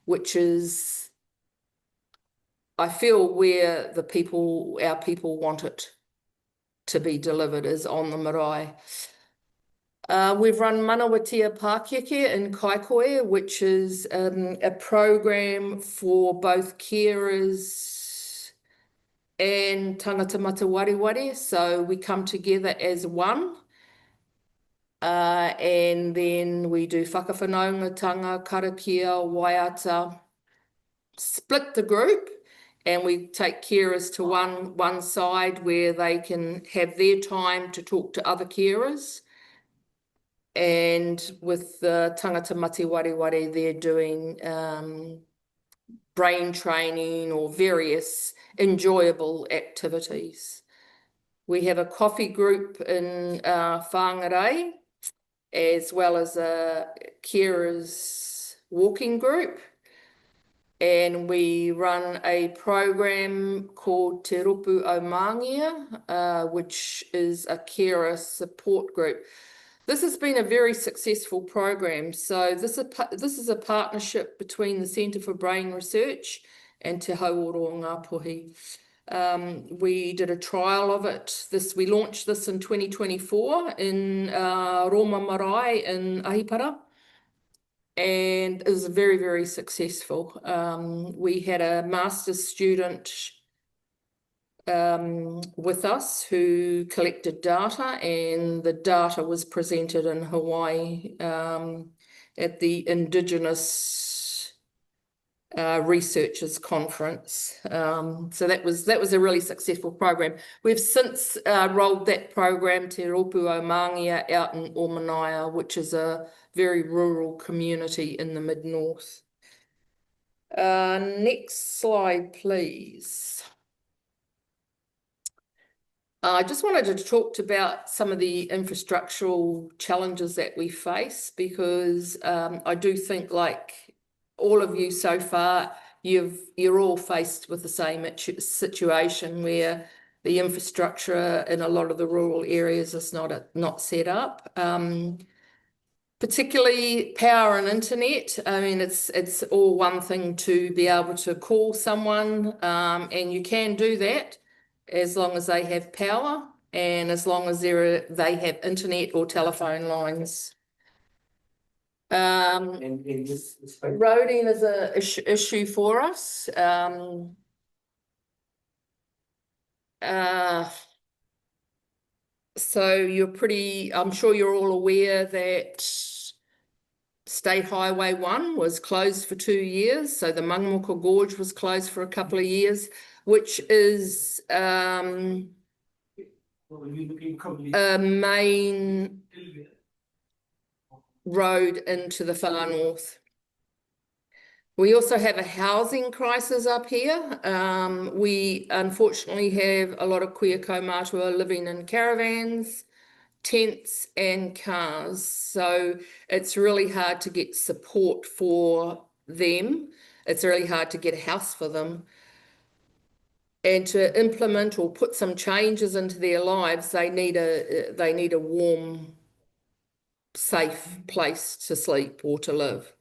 which is, I feel, where our people want it to be delivered, is on the marae. We've run Manawatia Pākeke in Kaikohe, which is a program for both carers and tangata mata wareware. So we come together as one. And then we do whakawhanaungatanga, karakia, waiata, split the group, and we take carers to one side where they can have their time to talk to other carers. And with the tangata mati wareware, they're doing brain training or various enjoyable activities. We have a coffee group in Whangarei, as well as a carers walking group. And we run a program called Te Rupu o Māngia, which is a carer support group. This has been a very successful program. So this is a partnership between the Centre for Brain Research and Te Hauoro o Ngāpuhi. We did a trial of it. We launched this in 2024 in Roma Marae in Ahipara. And it was very, very successful. We had a master's student with us who collected data, and the data was presented in Hawaii at the Indigenous Researchers Conference. So that was a really successful program. We've since rolled that program Te Rupu o Māngia out in Omanaya, which is a very rural community in the mid-north. Next slide, please. I just wanted to talk about some of the infrastructural challenges that we face, because I do think, like all of you so far, you're all faced with the same situation where the infrastructure in a lot of the rural areas is not set up. Particularly power and internet. I mean, it's all one thing to be able to call someone, and you can do that as long as they have power and as long as they have internet or telephone lines. Roading is an issue for us. So I'm sure you're all aware that State Highway 1 was closed for 2 years. So the Mangamuka Gorge was closed for a couple of years, which is a main road into the far north. We also have a housing crisis up here. We unfortunately have a lot of kuia kaumātua living in caravans, tents and cars. So it's really hard to get support for them. It's really hard to get a house for them. And to implement or put some changes into their lives, they need a warm, safe place to sleep or to live.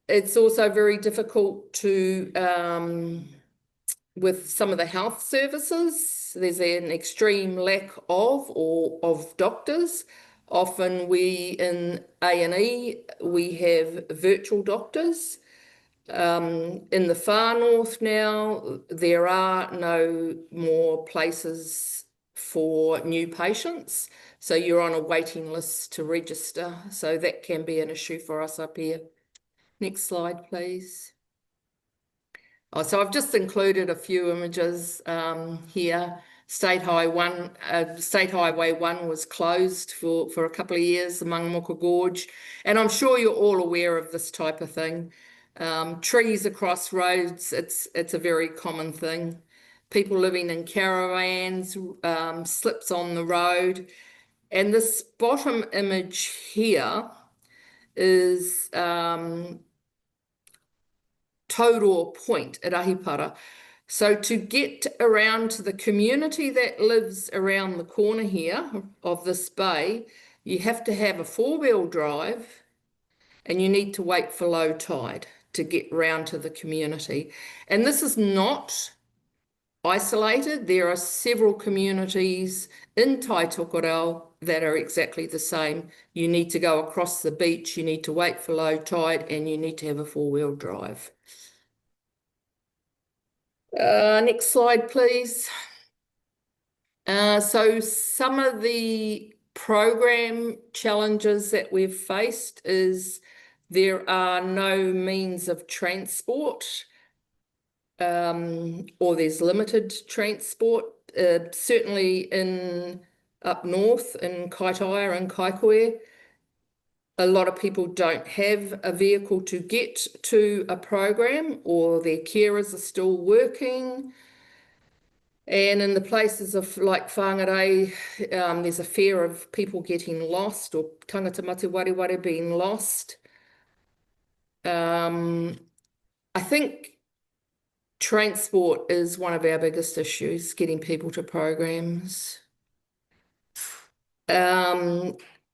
It's also very difficult to, with some of the health services, there's an extreme lack of doctors. Often in A&E, we have virtual doctors. In the far north now, there are no more places for new patients. So you're on a waiting list to register. So that can be an issue for us up here. Next slide, please. So I've just included a few images here. State Highway 1 was closed for a couple of years, the Mangamuka Gorge, and I'm sure you're all aware of this type of thing. Trees across roads, it's a very common thing. People living in caravans, slips on the road. And this bottom image here is Taurua Point at Ahipara. So to get around to the community that lives around the corner here of this bay, you have to have a 4-wheel drive and you need to wait for low tide to get round to the community. And this is not isolated. There are several communities in Tai Tokorau that are exactly the same. You need to go across the beach, you need to wait for low tide, and you need to have a 4-wheel drive. Next slide, please. So some of the program challenges that we've faced is there are no means of transport or there's limited transport. Certainly up north in Kaitaia and Kaikohe, a lot of people don't have a vehicle to get to a program, or their carers are still working. And in the places of like Whangarei, there's a fear of people getting lost, or tangata mate wareware being lost. I think transport is one of our biggest issues, getting people to programs.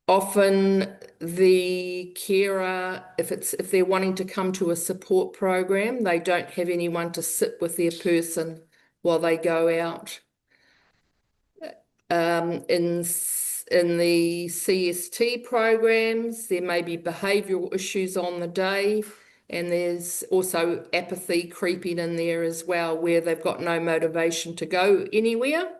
Often the carer, if they're wanting to come to a support program, they don't have anyone to sit with their person while they go out. In the CST programs, there may be behavioural issues on the day, and there's also apathy creeping in there as well, where they've got no motivation to go anywhere.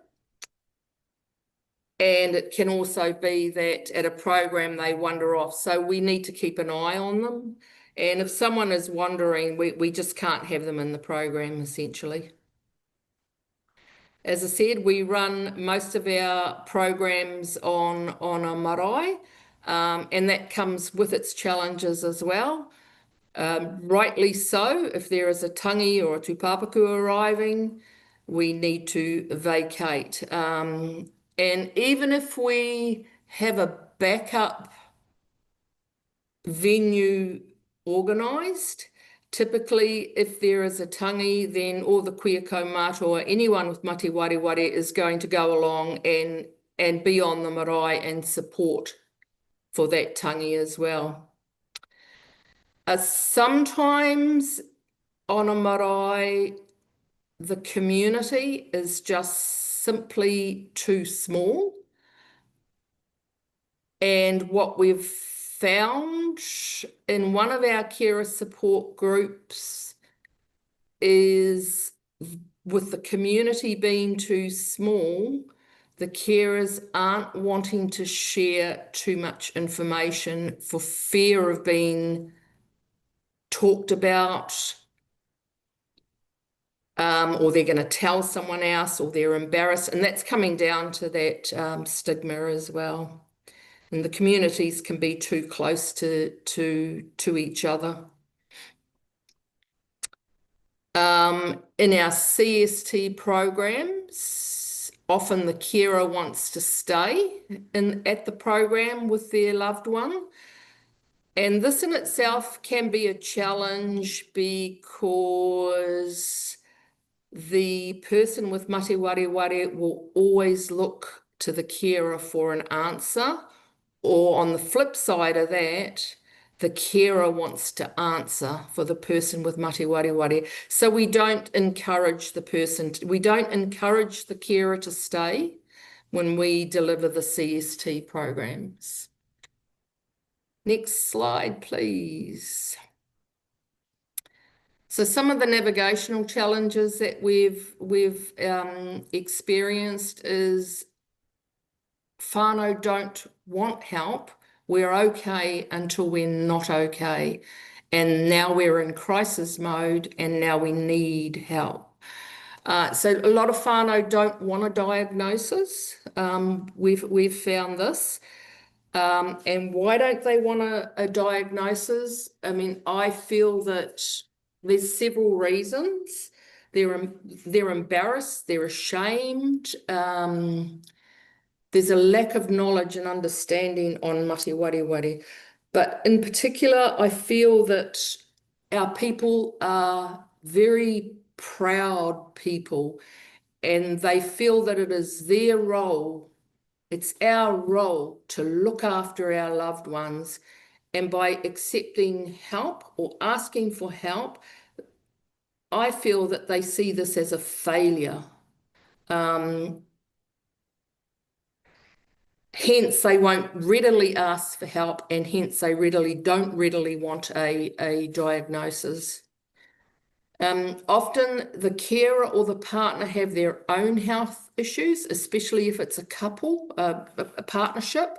And it can also be that at a program they wander off. So we need to keep an eye on them. And if someone is wandering, we just can't have them in the program, essentially. As I said, we run most of our programs on a marae, and that comes with its challenges as well. Rightly so, if there is a tangi or a tūpapaku arriving, we need to vacate. And even if we have a backup venue organised, typically if there is a tangi, then all the kuia kaumata or anyone with mate wareware is going to go along and be on the marae and support for that tangi as well. Sometimes on a marae, the community is just simply too small. And what we've found in one of our carer support groups is, with the community being too small, the carers aren't wanting to share too much information for fear of being talked about, or they're going to tell someone else, or they're embarrassed. And that's coming down to that stigma as well. And the communities can be too close to each other. In our CST programs, often the carer wants to stay at the program with their loved one. And this in itself can be a challenge, because the person with mate wareware will always look to the carer for an answer. Or on the flip side of that, the carer wants to answer for the person with mate wareware. So we don't encourage the carer to stay when we deliver the CST programs. Next slide, please. So some of the navigational challenges that we've experienced is whānau don't want help. We're okay until we're not okay. And now we're in crisis mode, and now we need help. So a lot of whānau don't want a diagnosis. We've found this. And why don't they want a diagnosis? I mean, I feel that there's several reasons. They're embarrassed, they're ashamed. There's a lack of knowledge and understanding on mate wareware. But in particular, I feel that our people are very proud people, and they feel that it is their role, it's our role to look after our loved ones. And by accepting help or asking for help, I feel that they see this as a failure. Hence, they won't readily ask for help, and hence they don't readily want a diagnosis. Often the carer or the partner have their own health issues, especially if it's a couple, a partnership.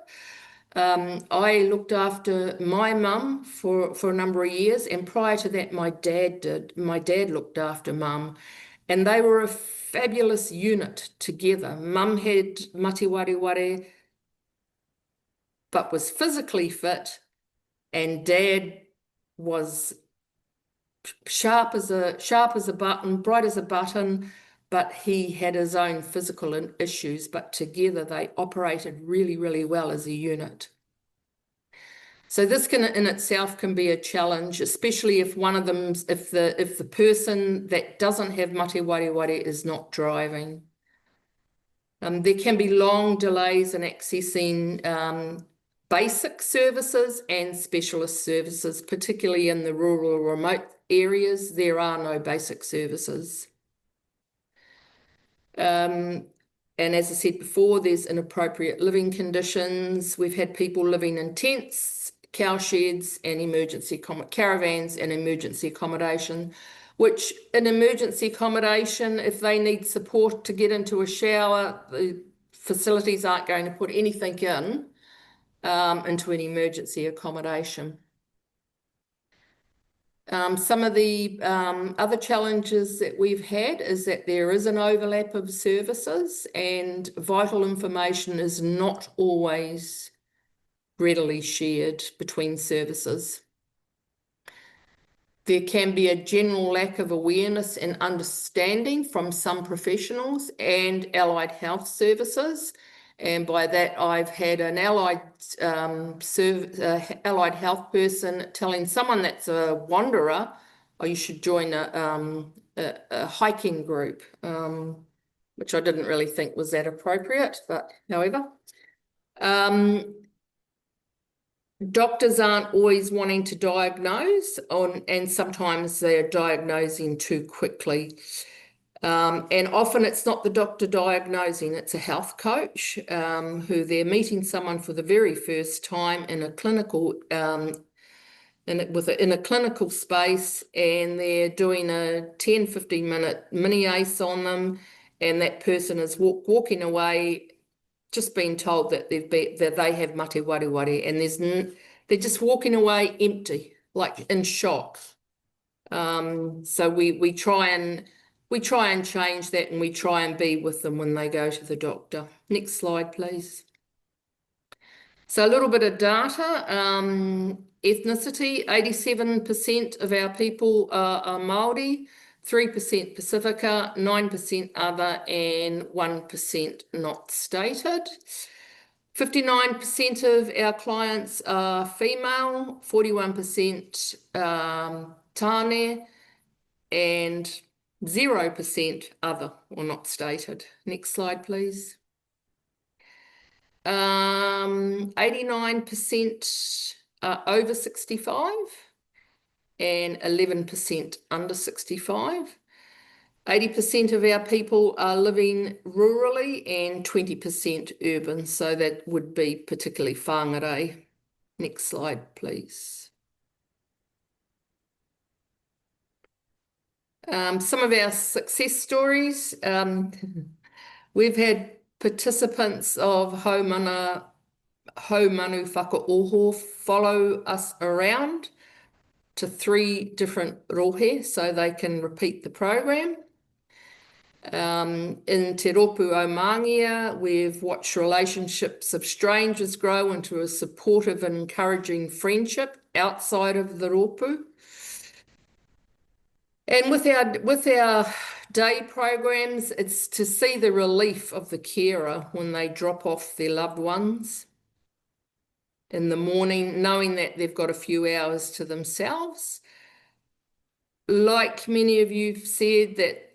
I looked after my mum for a number of years, and prior to that, my dad did. My dad looked after mum, and they were a fabulous unit together. Mum had mate ware, but was physically fit, and dad was sharp as a button, bright as a button, but he had his own physical issues. But together they operated really, really well as a unit. So this can in itself can be a challenge, especially if one of them, if the person that doesn't have mate ware is not driving. There can be long delays in accessing basic services and specialist services, particularly in the rural or remote areas. There are no basic services. And as I said before, there's inappropriate living conditions. We've had people living in tents, cow sheds, and emergency caravans and emergency accommodation, which in emergency accommodation, if they need support to get into a shower, the facilities aren't going to put anything into an emergency accommodation. Some of the other challenges that we've had is that there is an overlap of services, and vital information is not always readily shared between services. There can be a general lack of awareness and understanding from some professionals and allied health services. And by that, I've had an allied health person telling someone that's a wanderer, oh, you should join a hiking group, which I didn't really think was that appropriate, but however. Doctors aren't always wanting to diagnose, and sometimes they're diagnosing too quickly. And often it's not the doctor diagnosing, it's a health coach who they're meeting someone for the very first time in a clinical in a clinical space, and they're doing a 10-15 minute mini ACE on them, and that person is walking away just being told that they have mate ware, and they're just walking away empty, like in shock. So we try and change that, and we try and be with them when they go to the doctor. Next slide, please. So a little bit of data. Ethnicity: 87% of our people are Māori, 3% Pacifica, 9% other, and 1% not stated. 59% of our clients are female, 41% tāne, and 0% other or not stated. Next slide, please. 89% are over 65 and 11% under 65. 80% of our people are living rurally and 20% urban, so that would be particularly whāngarei. Next slide, please. Some of our success stories. We've had participants of Hau Manu Whakaoho follow us around to 3 different rohe so they can repeat the program. In Te Ropu o Māngia, we've watched relationships of strangers grow into a supportive and encouraging friendship outside of the ropu. And with our day programs, it's to see the relief of the carer when they drop off their loved ones in the morning, knowing that they've got a few hours to themselves. Like many of you have said, that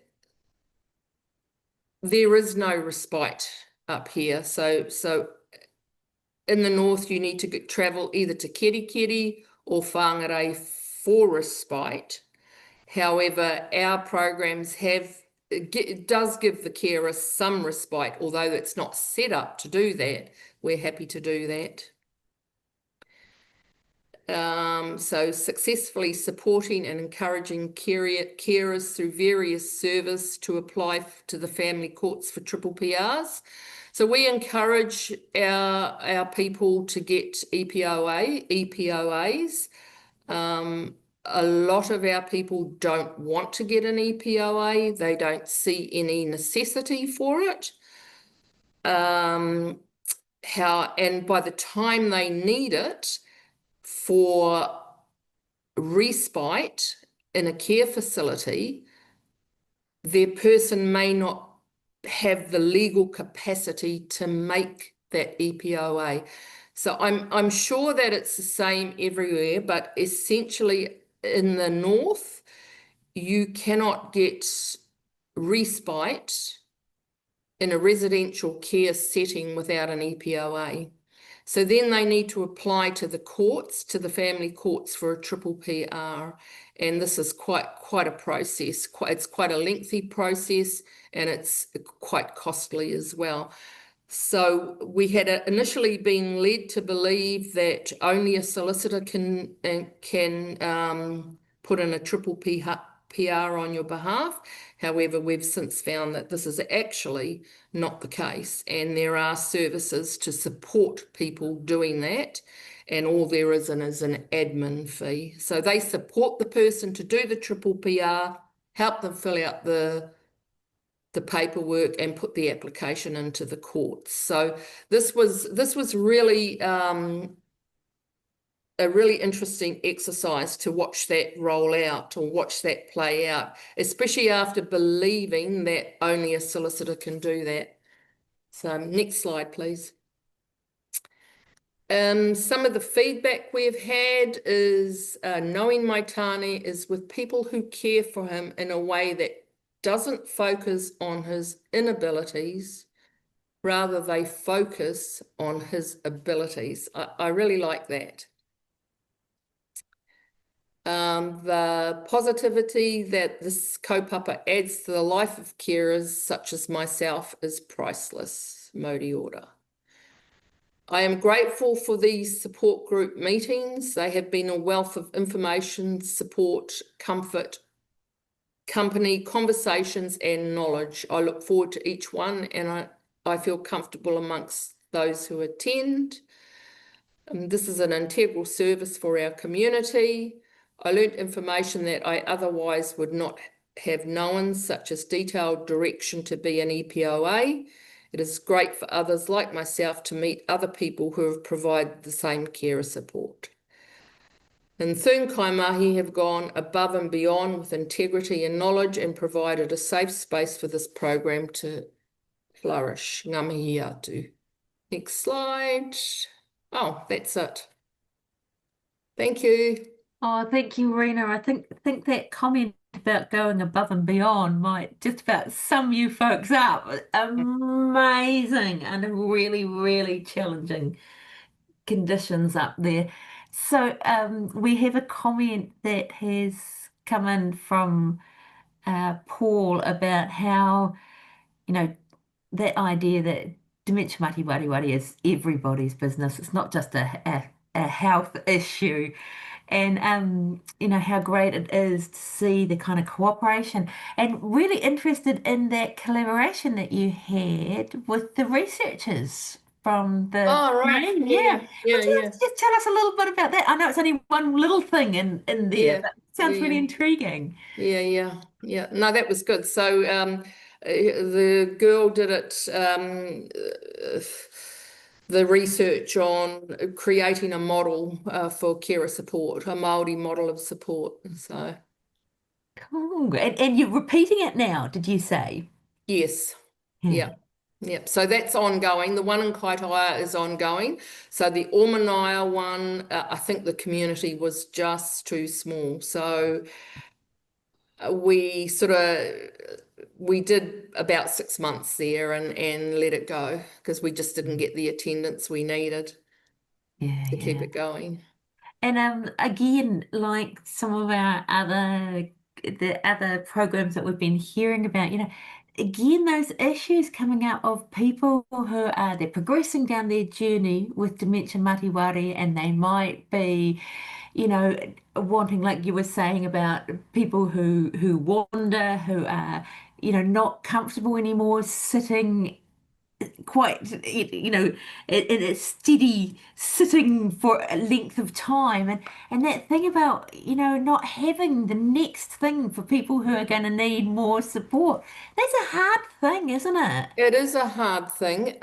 there is no respite up here. So in the north, you need to travel either to Kerikeri or Whāngarei for respite. However, our programs it does give the carer some respite, although it's not set up to do that. We're happy to do that. So successfully supporting and encouraging carers through various service to apply to the family courts for triple PRs. So we encourage our people to get EPOAs. A lot of our people don't want to get an EPOA. They don't see any necessity for it. And by the time they need it for respite in a care facility, their person may not have the legal capacity to make that EPOA. So I'm sure that it's the same everywhere, but essentially in the north, you cannot get respite in a residential care setting without an EPOA. So then they need to apply to the courts, to the family courts for a triple PR. And this is quite a process. It's quite a lengthy process, and it's quite costly as well. So we had initially been led to believe that only a solicitor can put in a triple PR on your behalf. However, we've since found that this is actually not the case, and there are services to support people doing that, and all there is an admin fee. So they support the person to do the triple PR, help them fill out the paperwork and put the application into the courts. So this was really a really interesting exercise to watch that roll out, or watch that play out, especially after believing that only a solicitor can do that. So next slide, please. Some of the feedback we've had is knowing my Tāne is with people who care for him in a way that doesn't focus on his inabilities, rather they focus on his abilities. I really like that. The positivity that this kaupapa adds to the life of carers such as myself is priceless. Modi order. I am grateful for these support group meetings. They have been a wealth of information, support, comfort, company, conversations and knowledge. I look forward to each one, and I feel comfortable amongst those who attend. This is an integral service for our community. I learnt information that I otherwise would not have known, such as detailed direction to be an EPOA. It is great for others like myself to meet other people who have provided the same carer support. And Thun Kaimahi have gone above and beyond with integrity and knowledge and provided a safe space for this program to flourish. Ngā mihi atu. Next slide. Oh, that's it. Thank you. Oh, thank you, Rena. I think that comment about going above and beyond might just about sum you folks up. Amazing and really, really challenging conditions up there. So we have a comment that has come in from Paul about how, that idea that dementia mati wari is everybody's business. It's not just a health issue. And how great it is to see the kind of cooperation, and really interested in that collaboration that you had with the researchers from the right. Yeah. Would you just tell us a little bit about that? I know it's only one little thing in there, but it sounds really intriguing. Yeah. No, that was good. So the girl did it, the research on creating a model for carer support, a Māori model of support. So cool. And you're repeating it now, did you say? Yes. Yeah. So that's ongoing. The one in Kaitaia is ongoing. So the Omanaya one, I think the community was just too small. So we did about 6 months there and let it go because we just didn't get the attendance we needed to keep it going. And again, like some of our the other programs that we've been hearing about, again, those issues coming out of people who they're progressing down their journey with dementia matiwari, and they might be, you know, wanting, like you were saying, about people who wander, who are, you know, not comfortable anymore, sitting quite, you know, in a steady sitting for a length of time, and that thing about, you know, not having the next thing for people who are going to need more support. That's a hard thing, isn't it? It is a hard thing.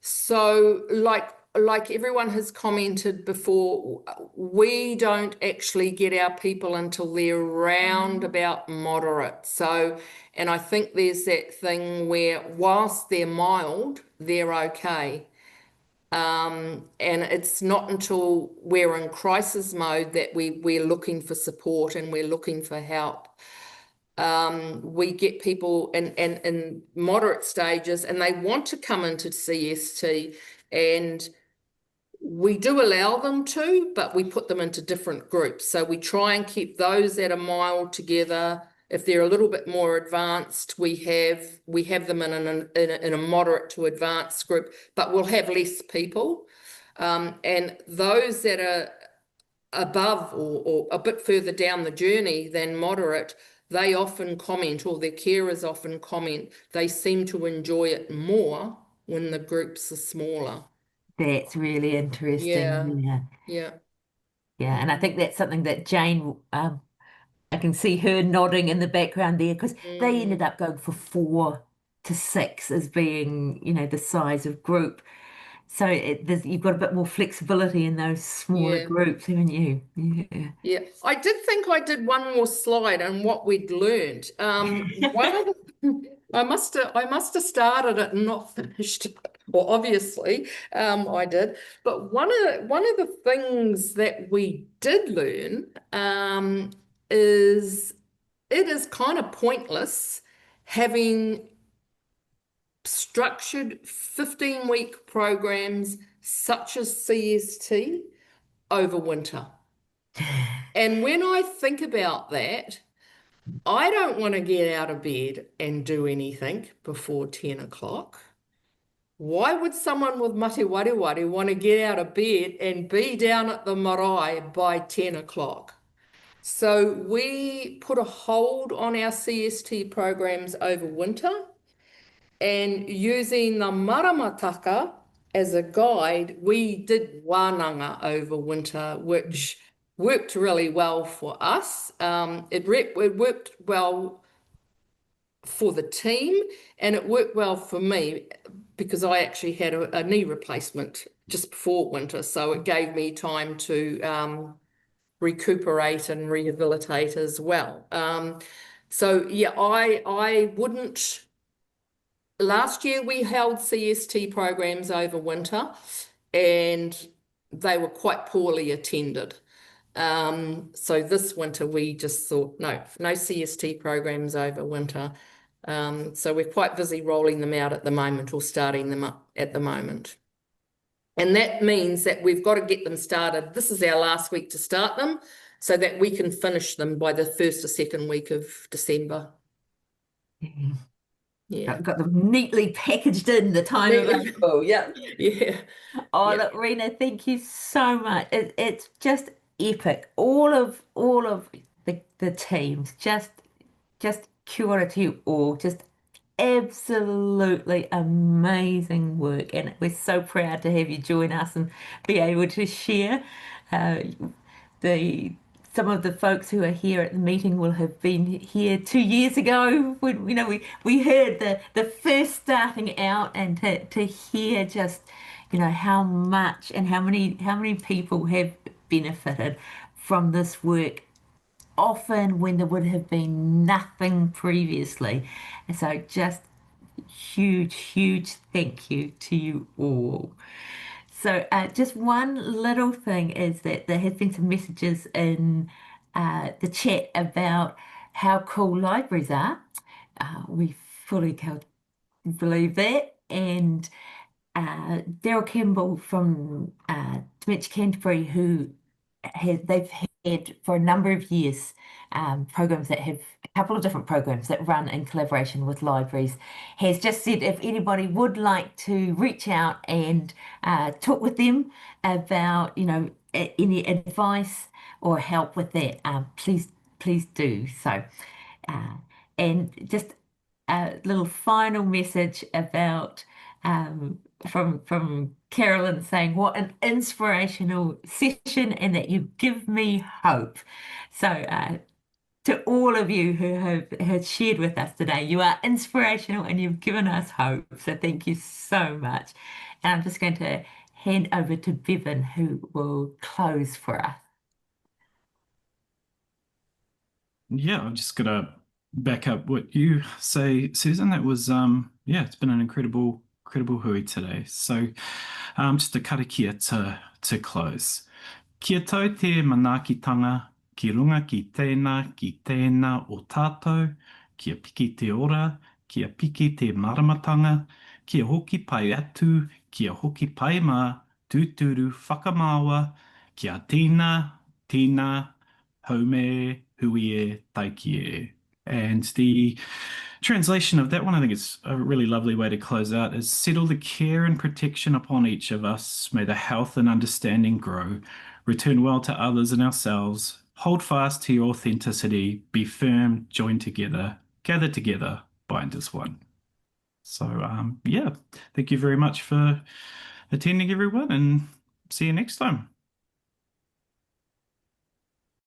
So like everyone has commented before, we don't actually get our people until they're round about moderate. So, and I think there's that thing where whilst they're mild, they're okay. And it's not until we're in crisis mode that we're looking for support and we're looking for help. We get people in moderate stages and they want to come into CST, and we do allow them to, but we put them into different groups. So we try and keep those that are mild together. If they're a little bit more advanced, we have them in a moderate to advanced group, but we'll have less people. And those that are above or a bit further down the journey than moderate, they often comment, or their carers often comment, they seem to enjoy it more when the groups are smaller. That's really interesting. Yeah, Yeah. yeah. Yeah. And I think that's something that Jane, I can see her nodding in the background there, because they ended up going for 4 to 6 as being, you know, the size of group. So you've got a bit more flexibility in those smaller Yeah. groups, haven't you? Yeah. Yeah, I did think I did one more slide on what we'd learned. One of the, I must have started it and not finished it. Well, obviously, I did. But one of the things that we did learn is it is kind of pointless having structured 15-week programs such as CST over winter. And when I think about that, I don't want to get out of bed and do anything before 10 o'clock. Why would someone with mate wareware want to get out of bed and be down at the marae by 10 o'clock? So we put a hold on our CST programs over winter, and using the maramataka as a guide, we did wānanga over winter, which worked really well for us. It worked well for the team, and it worked well for me because I actually had a knee replacement just before winter. So it gave me time to recuperate and rehabilitate as well. So yeah, I wouldn't. Last year we held CST programs over winter, and they were quite poorly attended. So this winter we just thought, no CST programs over winter. So we're quite busy rolling them out at the moment, or starting them up at the moment. And that means that we've got to get them started. This is our last week to start them, so that we can finish them by the 1st or 2nd week of December. Yeah. Got them neatly packaged in the time available. Yeah. Yeah. Oh, Yeah. look, Rena, thank you so much. It's just epic. All of the teams, just kia ora to you all. Just absolutely amazing work, and we're so proud to have you join us and be able to share. Uh, the Some of the folks who are here at the meeting will have been here 2 years ago when, you know, we heard the first starting out, and to hear just, you know, how much and how many people have benefited from this work, often when there would have been nothing previously. And so just huge thank you to you all. So just one little thing is that there has been some messages in the chat about how cool libraries are. We fully can't believe that. And Daryl Campbell from Dementia Canterbury, they've for a number of years programs that have a couple of different programs that run in collaboration with libraries, has just said if anybody would like to reach out and talk with them about, any advice or help with that, please do so. And just a little final message about from Carolyn saying what an inspirational session and that you give me hope. So to all of you who have shared with us today, you are inspirational and you've given us hope. So thank you so much. And I'm just going to hand over to Bevan, who will close for us. Yeah, I'm just gonna back up what you say, Susan. That was it's been an incredible hui today. So just a karakia to close. Kia tau te manaakitanga ki runga ki tēnā o tātou, kia piki te ora, kia piki te maramatanga, kia hoki pai atu, kia hoki pai mā, tūturu whakamāua, kia tīna, haume, hui e, taiki e. And the translation of that one, I think it's a really lovely way to close out, is settle the care and protection upon each of us. May the health and understanding grow. Return well to others and ourselves. Hold fast to your authenticity. Be firm, join together, gather together, bind as one. So, thank you very much for attending, everyone, and see you next time.